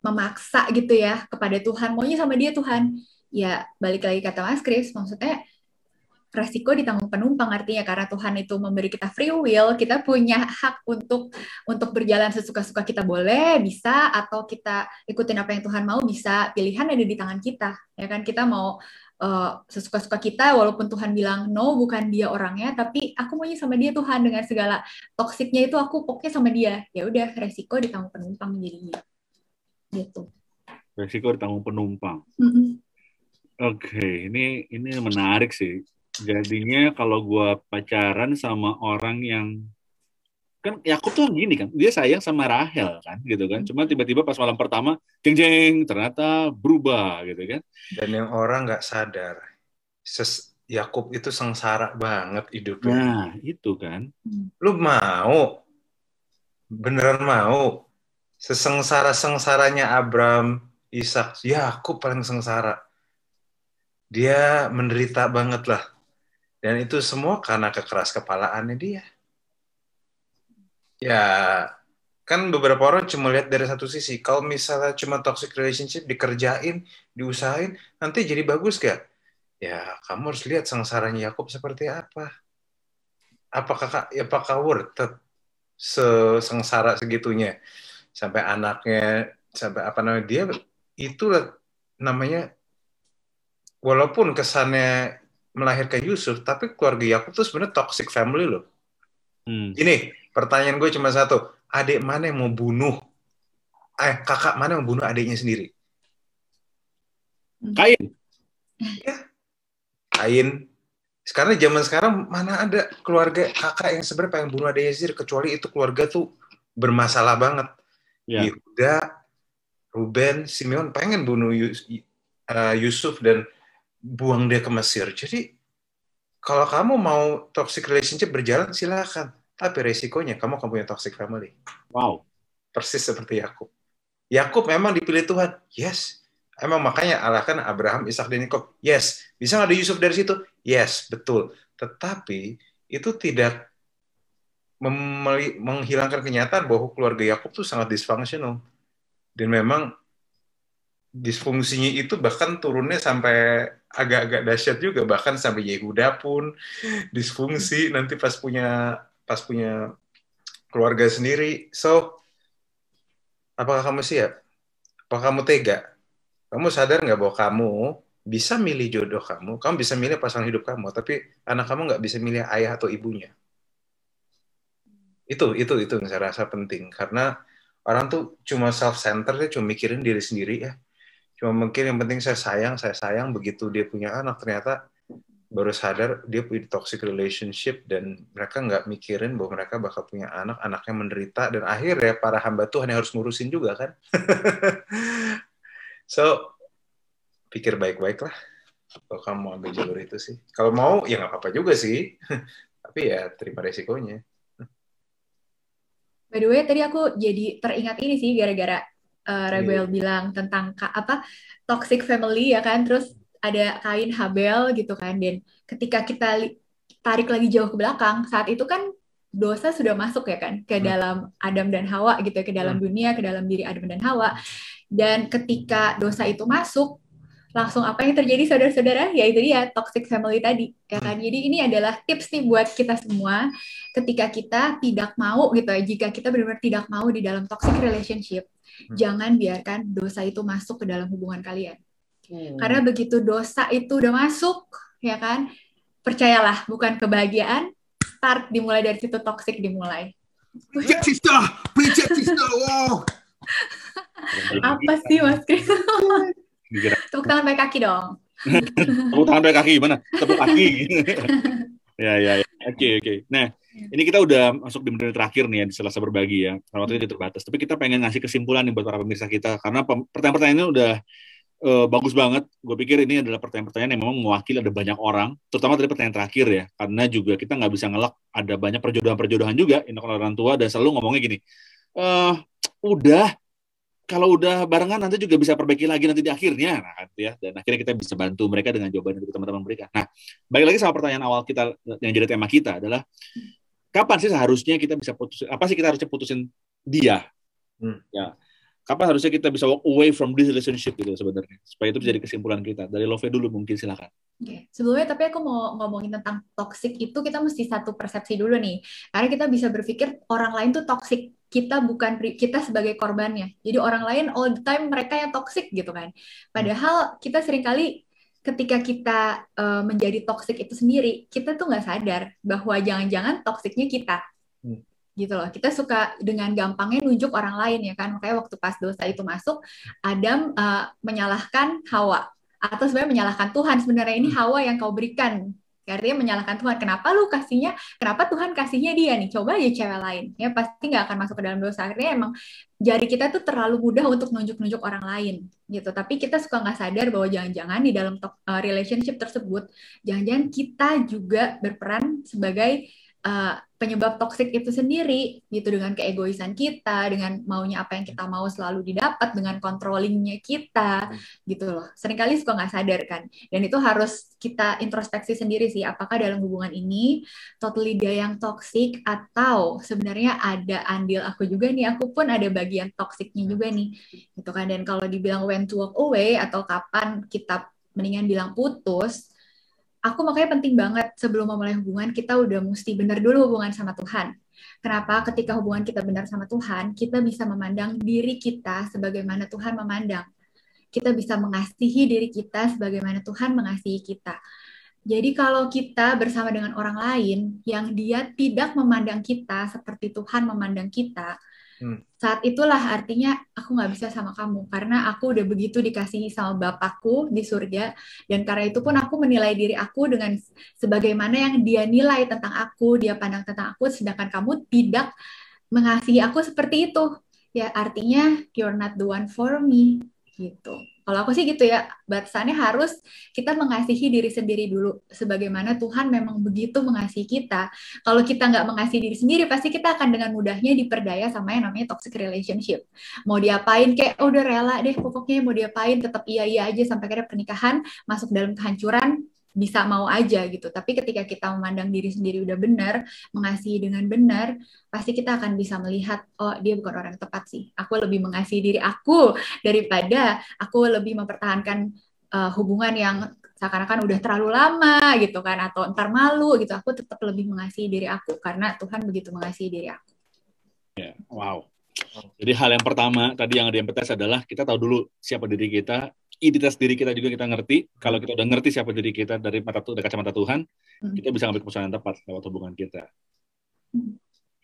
memaksa gitu ya kepada Tuhan, maunya sama dia Tuhan, ya balik lagi kata Mas Chris, maksudnya resiko ditanggung penumpang, artinya karena Tuhan itu memberi kita free will, kita punya hak untuk berjalan sesuka-suka kita, boleh, bisa, atau kita ikutin apa yang Tuhan mau, bisa, pilihan ada di tangan kita, ya kan, kita mau sesuka-suka kita, walaupun Tuhan bilang no, bukan dia orangnya, tapi aku maunya sama dia Tuhan, dengan segala toksiknya itu aku pokoknya sama dia, ya udah, resiko ditanggung penumpang jadinya gitu. Resiko ditanggung penumpang. Mm-hmm. Oke, ini menarik sih. Jadinya kalau gue pacaran sama orang yang kan Yakub tuh gini kan, dia sayang sama Rahel kan, gitu kan. Cuma tiba-tiba pas malam pertama, jeng ternyata berubah gitu kan. Dan yang orang nggak sadar, Yakub itu sengsara banget hidupnya. Nah, itu kan. Lu beneran mau, sesengsara-sengsaranya Abraham, Ishak, Yakub paling sengsara. Dia menderita banget lah. Dan itu semua karena kekeras kepalaannya dia. Ya, kan beberapa orang cuma lihat dari satu sisi. Kalau misalnya cuma toxic relationship, dikerjain, diusahain, nanti jadi bagus gak? Ya, kamu harus lihat sengsaranya Yakub seperti apa. Apakah worth it sengsara segitunya? Sampai anaknya, sampai dia, itulah namanya, walaupun kesannya melahirkan Yusuf, tapi keluarga Yakub tuh sebenarnya toxic family loh. Gini, pertanyaan gue cuma satu. Adik mana yang mau bunuh? Kakak mana yang mau bunuh adiknya sendiri? Kain. Ya, Kain. Karena zaman sekarang mana ada keluarga kakak yang sebenarnya pengen bunuh adiknya sendiri, kecuali itu keluarga tuh bermasalah banget. Ya. Yehuda, Ruben, Simeon pengen bunuh Yusuf dan buang dia ke Mesir. Jadi Kalau kamu mau toxic relationship berjalan, silakan. Tapi resikonya kamu akan punya toxic family. Wow. Persis seperti Yakub. Yakub memang dipilih Tuhan. Yes. Emang makanya Allah kan Abraham, Ishak, dan Yakub. Yes. Bisa nggak ada Yusuf dari situ? Yes, betul. Tetapi itu tidak menghilangkan kenyataan bahwa keluarga Yakub tuh sangat dysfunctional. Dan memang disfungsinya itu bahkan turunnya sampai agak-agak dahsyat juga, bahkan sampai Yehuda pun disfungsi nanti pas punya keluarga sendiri. So, apakah kamu siap? Apakah kamu tega? Kamu sadar nggak bahwa kamu bisa milih jodoh kamu bisa milih pasangan hidup kamu, tapi anak kamu nggak bisa milih ayah atau ibunya. Itu yang saya rasa penting, karena orang tuh cuma self-centered, cuma mikirin diri sendiri ya. Cuma mungkin yang penting saya sayang, begitu dia punya anak ternyata baru sadar dia punya toxic relationship, dan mereka nggak mikirin bahwa mereka bakal punya anak, anaknya menderita, dan akhirnya para hamba Tuhan yang harus ngurusin juga kan. So, pikir baik-baik lah kalau kamu mau ambil jalur itu sih. Kalau mau, ya nggak apa-apa juga sih. Tapi ya terima resikonya. By the way, tadi aku jadi teringat ini sih, gara-gara Rebel bilang tentang toxic family ya kan, terus ada Kain Habel gitu kan, dan ketika kita tarik lagi jauh ke belakang, saat itu kan dosa sudah masuk ya kan ke dalam Adam dan Hawa gitu, ke dalam dunia, ke dalam diri Adam dan Hawa. Dan ketika dosa itu masuk, langsung apa yang terjadi saudara-saudara? Ya itu dia, toxic family tadi ya kan. Jadi ini adalah tips nih buat kita semua, ketika kita tidak mau gitu ya, jika kita benar-benar tidak mau di dalam toxic relationship, jangan biarkan dosa itu masuk ke dalam hubungan kalian. Karena begitu dosa itu udah masuk, ya kan, percayalah, bukan kebahagiaan, start dimulai dari situ, toxic dimulai. Preach sister, wow. Apa sih Mas Kris? Tepuk tangan pakai kaki dong. Tepuk tangan pakai kaki gimana? Tepuk kaki. Ya. Oke. Nah, ini kita udah masuk di menit terakhir nih ya, di selasa berbagi ya. Karena waktu itu terbatas. Tapi kita pengen ngasih kesimpulan nih buat para pemirsa kita, karena pertanyaan-pertanyaannya udah bagus banget. Gue pikir ini adalah pertanyaan-pertanyaan yang memang mewakili ada banyak orang, terutama dari pertanyaan terakhir ya. Karena juga kita nggak bisa ngelak, ada banyak perjodohan-perjodohan juga, ini orang tua, dan selalu ngomongnya gini, kalau udah barengan nanti juga bisa perbaiki lagi nanti di akhirnya, nah, ya. Dan akhirnya kita bisa bantu mereka dengan jawaban yang teman-teman berikan. Nah, balik lagi sama pertanyaan awal kita yang jadi tema kita adalah, kapan sih seharusnya kita bisa putusin? Apa sih kita harusnya putusin dia? Ya, kapan harusnya kita bisa walk away from this relationship gitu sebenarnya, supaya itu jadi kesimpulan kita. Dari Love dulu mungkin, silakan. Oke. Sebelumnya tapi aku mau ngomongin tentang toxic itu, kita mesti satu persepsi dulu nih, karena kita bisa berpikir orang lain tuh toxic, kita sebagai korbannya. Jadi orang lain all the time mereka yang toxic gitu kan. Padahal kita seringkali ketika kita menjadi toxic itu sendiri, kita tuh nggak sadar bahwa jangan-jangan toksiknya kita. Gitu loh. Kita suka dengan gampangnya nunjuk orang lain ya kan. Makanya waktu pas dosa itu masuk, Adam menyalahkan Hawa, atau sebenarnya menyalahkan Tuhan. Sebenarnya ini Hawa yang kau berikan. Artinya menyalahkan Tuhan. Kenapa Tuhan kasihnya dia nih? Coba aja cewek lain. Ya pasti nggak akan masuk ke dalam dosa. Akhirnya emang jari kita tuh terlalu mudah untuk nunjuk-nunjuk orang lain gitu. Tapi kita suka nggak sadar bahwa jangan-jangan di dalam relationship tersebut, jangan-jangan kita juga berperan sebagai penyebab toksik itu sendiri gitu, dengan keegoisan kita, dengan maunya apa yang kita mau selalu didapat, dengan controllingnya kita gitu loh. Seringkali suka nggak sadar kan, dan itu harus kita introspeksi sendiri sih, apakah dalam hubungan ini totally dia yang toksik, atau sebenarnya ada andil aku juga nih, aku pun ada bagian toksiknya juga nih gitu kan. Dan kalau dibilang when to walk away atau kapan kita mendingan bilang putus, aku makanya penting banget sebelum memulai hubungan, kita udah mesti benar dulu hubungan sama Tuhan. Kenapa? Ketika hubungan kita benar sama Tuhan, kita bisa memandang diri kita sebagaimana Tuhan memandang. Kita bisa mengasihi diri kita sebagaimana Tuhan mengasihi kita. Jadi kalau kita bersama dengan orang lain yang dia tidak memandang kita seperti Tuhan memandang kita, saat itulah artinya aku nggak bisa sama kamu, karena aku udah begitu dikasihi sama Bapakku di surga, dan karena itu pun aku menilai diri aku dengan sebagaimana yang dia nilai tentang aku, dia pandang tentang aku, sedangkan kamu tidak mengasihi aku seperti itu. Ya artinya you're not the one for me gitu. Kalau aku sih gitu ya, batasannya harus kita mengasihi diri sendiri dulu, sebagaimana Tuhan memang begitu mengasihi kita. Kalau kita nggak mengasihi diri sendiri, pasti kita akan dengan mudahnya diperdaya sama yang namanya toxic relationship. Mau diapain, kayak udah rela deh, pokoknya mau diapain, tetap iya-iya aja sampai akhirnya pernikahan masuk dalam kehancuran, bisa mau aja gitu. Tapi ketika kita memandang diri sendiri udah benar, mengasihi dengan benar, pasti kita akan bisa melihat, oh dia bukan orang yang tepat sih. Aku lebih mengasihi diri aku daripada aku lebih mempertahankan hubungan yang seakan-akan udah terlalu lama gitu kan, atau ntar malu gitu. Aku tetap lebih mengasihi diri aku karena Tuhan begitu mengasihi diri aku. Ya, wow. Jadi hal yang pertama tadi yang diemphasize adalah kita tahu dulu siapa diri kita, identitas diri kita juga kita ngerti. Kalau kita udah ngerti siapa diri kita dari kacamata Tuhan, kita bisa ngambil keputusan yang tepat lewat hubungan kita.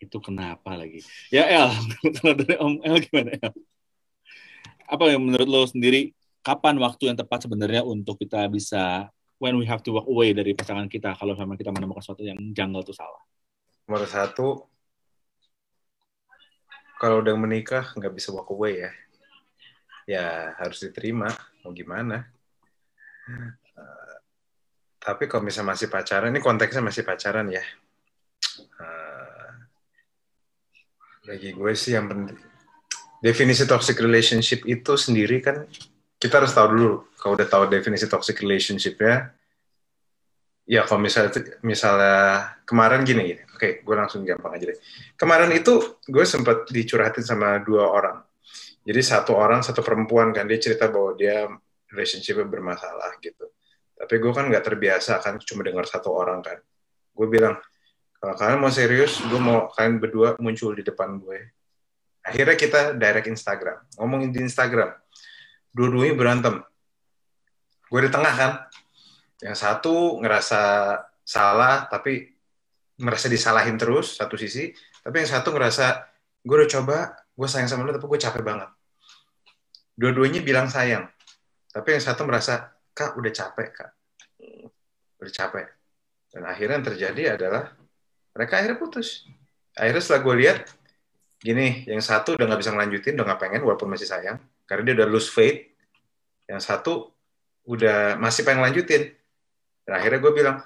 Itu kenapa lagi? Ya El, kalau dari Om El gimana El? Apa yang menurut lo sendiri, kapan waktu yang tepat sebenarnya untuk kita bisa, when we have to walk away dari pasangan kita, kalau memang kita menemukan sesuatu yang janggal itu salah? Nomor satu, kalau udah menikah nggak bisa walk away ya. Ya harus diterima, mau gimana. Tapi kalau misalnya masih pacaran, ini konteksnya masih pacaran ya. Bagi gue sih yang penting, definisi toxic relationship itu sendiri kan, kita harus tahu dulu. Kalau udah tahu definisi toxic relationship ya kalau misalnya kemarin gini. Oke, gue langsung gampang aja deh. Kemarin itu gue sempat dicurhatin sama 2 orang. Jadi satu perempuan kan, dia cerita bahwa dia relationship-nya bermasalah gitu. Tapi gue kan nggak terbiasa kan cuma dengar satu orang kan. Gue bilang, kalau kalian mau serius, gue mau kalian berdua muncul di depan gue. Akhirnya kita direct Instagram, ngomongin di Instagram. Dua-duanya berantem. Gue di tengah kan. Yang satu ngerasa salah, tapi merasa disalahin terus, satu sisi. Tapi yang satu ngerasa, gue udah coba, gue sayang sama lu, tapi gue capek banget. Dua-duanya bilang sayang. Tapi yang satu merasa, Kak, udah capek, Kak. Udah capek. Dan akhirnya yang terjadi adalah, mereka akhirnya putus. Akhirnya setelah gue lihat, gini, yang satu udah nggak bisa ngelanjutin, udah nggak pengen, walaupun masih sayang. Karena dia udah lose faith. Yang satu udah masih pengen lanjutin. Dan akhirnya gue bilang,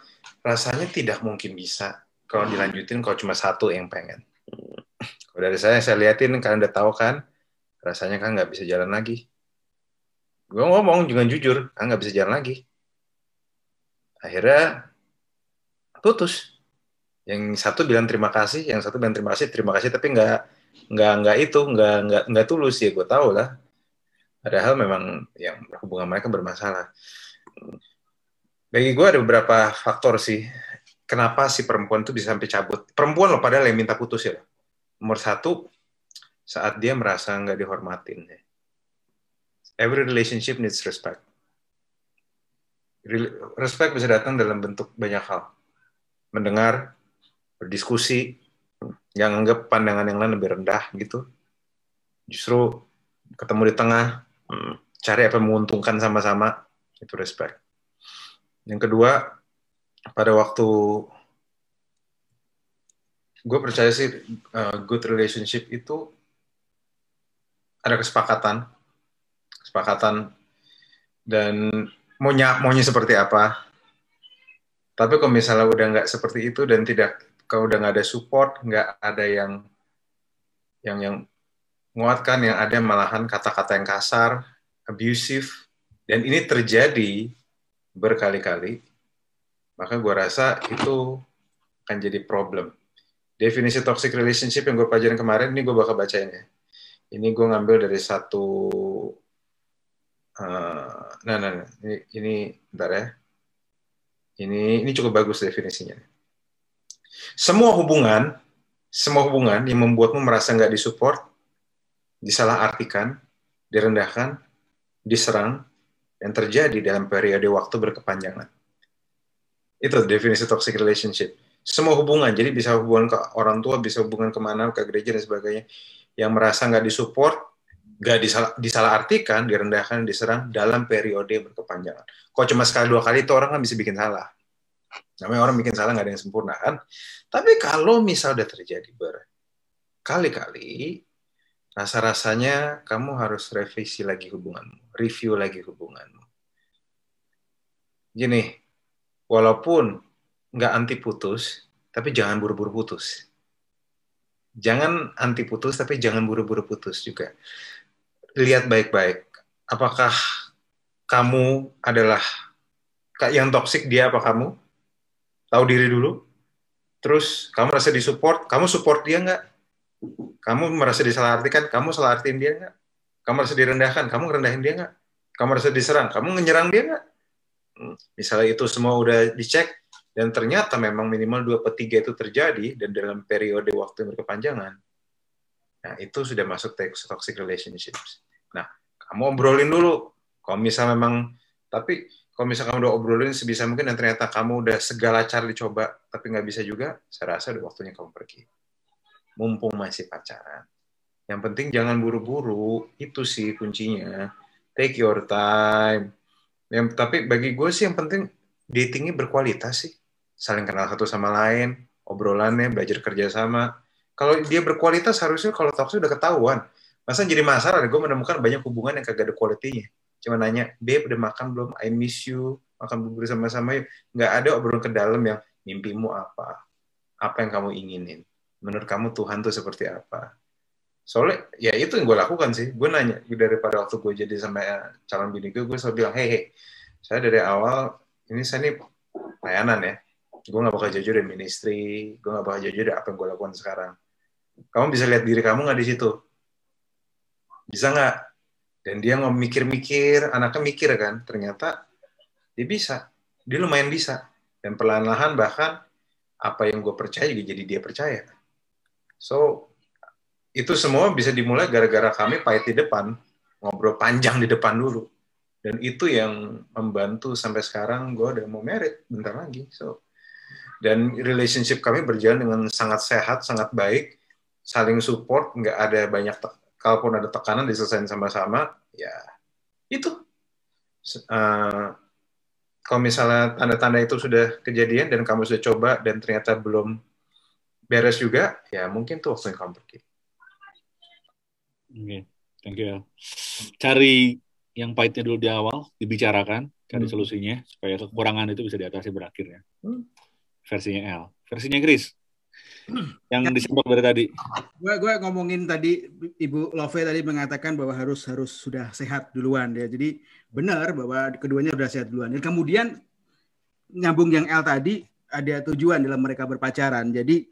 rasanya tidak mungkin bisa kalau dilanjutin kalau cuma satu yang pengen. Kalau dari saya liatin, kalian udah tahu kan, rasanya kan nggak bisa jalan lagi. Gue ngomong juga jujur, kan nggak bisa jalan lagi. Akhirnya putus. Yang satu bilang terima kasih, yang satu bilang terima kasih, tapi nggak tulus ya, gue tahu lah. Padahal memang yang hubungan mereka bermasalah. Bagi gue ada beberapa faktor sih, kenapa si perempuan itu bisa sampai cabut. Perempuan loh padahal yang minta putus ya. Nomor satu, saat dia merasa nggak dihormatin. Every relationship needs respect. Respect bisa datang dalam bentuk banyak hal. Mendengar, berdiskusi, yang anggap pandangan yang lain lebih rendah gitu. Justru ketemu di tengah, cari apa yang menguntungkan sama-sama, itu respect. Yang kedua, pada waktu gue percaya sih good relationship itu ada kesepakatan dan maunya seperti apa. Tapi kalau misalnya udah nggak seperti itu dan kalau udah nggak ada support, nggak ada yang menguatkan, yang ada malahan kata-kata yang kasar, abusive, dan ini terjadi berkali-kali, maka gue rasa itu akan jadi problem. Definisi toxic relationship yang gue pelajarin kemarin, ini gue bakal bacain ya. Ini gue ngambil dari satu, ini bentar ya. Ini cukup bagus definisinya. Semua hubungan yang membuatmu merasa nggak disupport, disalahartikan, direndahkan, diserang, yang terjadi dalam periode waktu berkepanjangan. Itu definisi toxic relationship. Semua hubungan, jadi bisa hubungan ke orang tua, bisa hubungan kemana, ke gereja dan sebagainya, yang merasa nggak disupport, nggak disalahartikan, direndahkan, diserang dalam periode berkepanjangan. Kok cuma sekali 2 kali itu orang kan bisa bikin salah. Namanya orang bikin salah nggak ada yang sempurna kan. Tapi kalau misal udah terjadi berkali-kali, rasa-rasanya kamu harus revisi lagi hubunganmu. review lagi hubunganmu. Gini, walaupun nggak anti putus, tapi jangan buru-buru putus. Jangan anti putus, tapi jangan buru-buru putus juga. Lihat baik-baik, apakah kamu adalah yang toksik dia apa kamu? Tahu diri dulu. Terus kamu merasa disupport, kamu support dia nggak? Kamu merasa disalahartikan, kamu salahartiin dia nggak? Kamu merasa direndahkan, kamu ngerendahin dia nggak? Kamu merasa diserang, kamu nyerang dia nggak? Misalnya itu semua udah dicek, dan ternyata memang minimal 2/3 itu terjadi, dan dalam periode waktu yang berkepanjangan, nah itu sudah masuk toxic relationships. Nah, kamu obrolin dulu. Kalau misalnya memang, tapi kalau misalnya kamu udah obrolin sebisa mungkin dan ternyata kamu udah segala cara dicoba, tapi nggak bisa juga, saya rasa udah waktunya kamu pergi. Mumpung masih pacaran. Yang penting jangan buru-buru, itu sih kuncinya. Take your time. Tapi bagi gue sih yang penting datingnya berkualitas sih. Saling kenal satu sama lain, obrolannya, belajar kerjasama. Kalau dia berkualitas harusnya kalau toxic udah ketahuan. Masa jadi masalah, gue menemukan banyak hubungan yang kagak ada quality-nya. Cuma nanya, babe udah makan belum? I miss you. Makan bubur sama-sama yuk. Nggak ada obrolan ke dalam yang mimpimu apa? Apa yang kamu inginin? Menurut kamu Tuhan tuh seperti apa? Soalnya, ya itu yang gue lakukan sih. Gue nanya, daripada waktu gue jadi sama calon bini gue selalu bilang, hey, saya dari awal, ini saya nih layanan ya. Gue gak bakal jujur dari ministry, gue gak bakal jujur dari apa yang gue lakukan sekarang. Kamu bisa lihat diri kamu gak di situ? Bisa nggak? Dan dia mikir-mikir, anaknya mikir kan, ternyata dia bisa, dia lumayan bisa. Dan perlahan-lahan bahkan apa yang gue percaya juga jadi dia percaya. So, itu semua bisa dimulai gara-gara kami pahit di depan, ngobrol panjang di depan dulu. Dan itu yang membantu sampai sekarang gue udah mau married bentar lagi. So, dan relationship kami berjalan dengan sangat sehat, sangat baik, saling support, nggak ada banyak kalaupun ada tekanan diselesain sama-sama, ya itu. Kalau misalnya tanda-tanda itu sudah kejadian dan kamu sudah coba dan ternyata belum beres juga, ya mungkin tuh waktu yang kamu pergi. Oke, thank you. Cari yang pahitnya dulu di awal, dibicarakan, cari solusinya, supaya kekurangan itu bisa diatasi berakhir ya. Versinya L. Versinya Chris. Yang disebut dari tadi. Gue ngomongin tadi, Ibu Love tadi mengatakan bahwa harus sudah sehat duluan ya. Jadi benar bahwa keduanya sudah sehat duluan. Dan kemudian nyambung yang L tadi, ada tujuan dalam mereka berpacaran. Jadi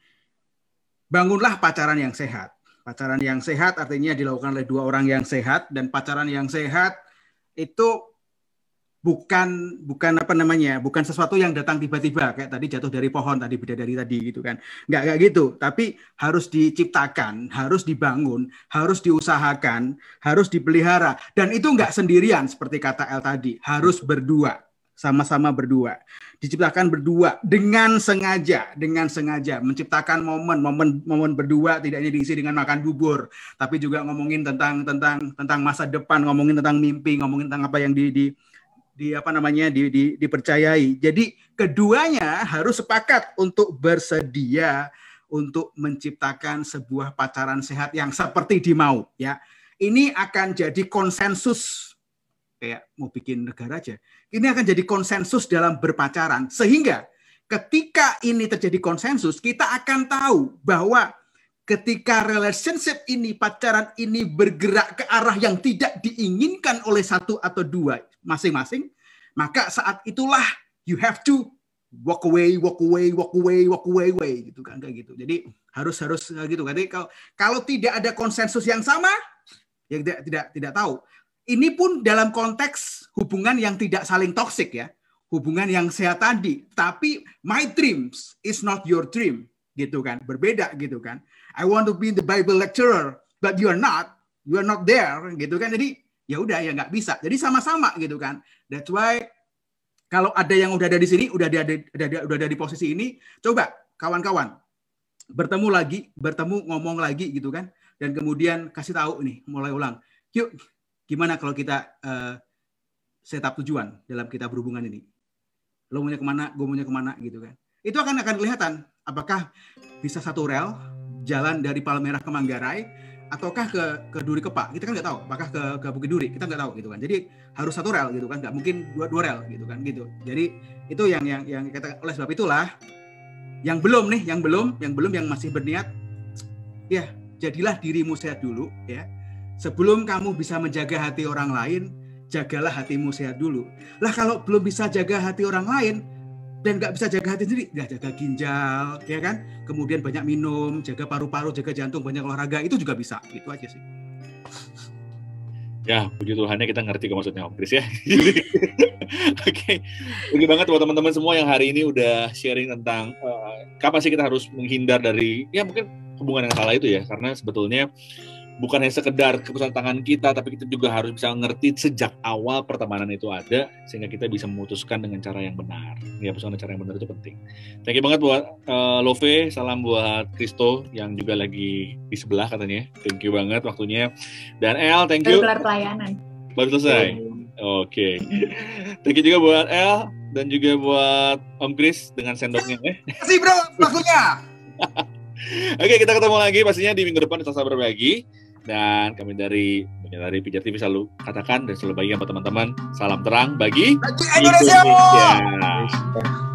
bangunlah pacaran yang sehat. Pacaran yang sehat artinya dilakukan oleh dua orang yang sehat, dan pacaran yang sehat itu bukan sesuatu yang datang tiba-tiba kayak tadi jatuh dari pohon tadi, bidadari tadi gitu kan, nggak gitu, tapi harus diciptakan, harus dibangun, harus diusahakan, harus dipelihara, dan itu nggak sendirian seperti kata El tadi, harus berdua, sama-sama berdua, diciptakan berdua dengan sengaja menciptakan momen berdua, tidak hanya diisi dengan makan bubur, tapi juga ngomongin tentang masa depan, ngomongin tentang mimpi, ngomongin tentang apa yang dipercayai. Jadi keduanya harus sepakat untuk bersedia untuk menciptakan sebuah pacaran sehat yang seperti dimau ya. Ini akan jadi konsensus, kayak mau bikin negara aja. Ini akan jadi konsensus dalam berpacaran, sehingga ketika ini terjadi konsensus, kita akan tahu bahwa ketika relationship ini, pacaran ini bergerak ke arah yang tidak diinginkan oleh satu atau dua masing-masing, maka saat itulah you have to walk away gitu kan, kayak gitu. Jadi harus gitu. Jadi kalau tidak ada konsensus yang sama, ya tidak tahu. Ini pun dalam konteks hubungan yang tidak saling toksik ya, hubungan yang sehat tadi. Tapi my dreams is not your dream, gitu kan, berbeda gitu kan. I want to be the Bible lecturer, but you are not there, gitu kan. Jadi ya udah ya nggak bisa. Jadi sama-sama gitu kan. That's why kalau ada yang udah ada di sini, udah ada di posisi ini, coba kawan-kawan bertemu ngomong lagi gitu kan, dan kemudian kasih tahu nih, mulai ulang. Yuk, gimana kalau kita set up tujuan dalam kita berhubungan ini? Lo maunya kemana, gue maunya kemana gitu kan. Itu akan kelihatan apakah bisa satu rel jalan dari Palmerah ke Manggarai, ataukah ke Duri Kepak, kita kan nggak tahu. Apakah ke Bukit Duri, kita nggak taw gitu kan. Jadi harus satu rel gitu kan, nggak mungkin dua rel gitu kan gitu. Jadi itu yang kata, oleh sebab itulah yang belum yang masih berniat, ya jadilah dirimu sehat dulu ya. Sebelum kamu bisa menjaga hati orang lain, jagalah hatimu sehat dulu. Lah kalau belum bisa jaga hati orang lain dan nggak bisa jaga hati sendiri, nggak jaga ginjal, ya kan? Kemudian banyak minum, jaga paru-paru, jaga jantung, banyak olahraga, itu juga bisa. Gitu aja sih. Ya, puji Tuhannya kita ngerti kok maksudnya Om Kris ya. Oke, Oke banget buat teman-teman semua yang hari ini udah sharing tentang kapan sih kita harus menghindar dari, ya mungkin hubungan yang salah itu ya. Karena sebetulnya bukan hanya sekedar keputusan tangan kita, tapi kita juga harus bisa ngerti sejak awal pertemanan itu ada, sehingga kita bisa memutuskan dengan cara yang benar. Ya, dengan cara yang benar itu penting. Thank you banget buat Love, salam buat Kristo yang juga lagi di sebelah katanya. Thank you banget waktunya. Dan El, thank you. Baru kelar pelayanan. Baru selesai. Oke. Thank you juga buat El dan juga buat Om Kris dengan sendoknya. Kasih bro, waktunya. Oke, kita ketemu lagi pastinya di minggu depan di Selasa Berbagi. Dan kami dari Pijar TV selalu katakan dan selalu bagi buat teman-teman, salam terang bagi Indonesia. Indonesia.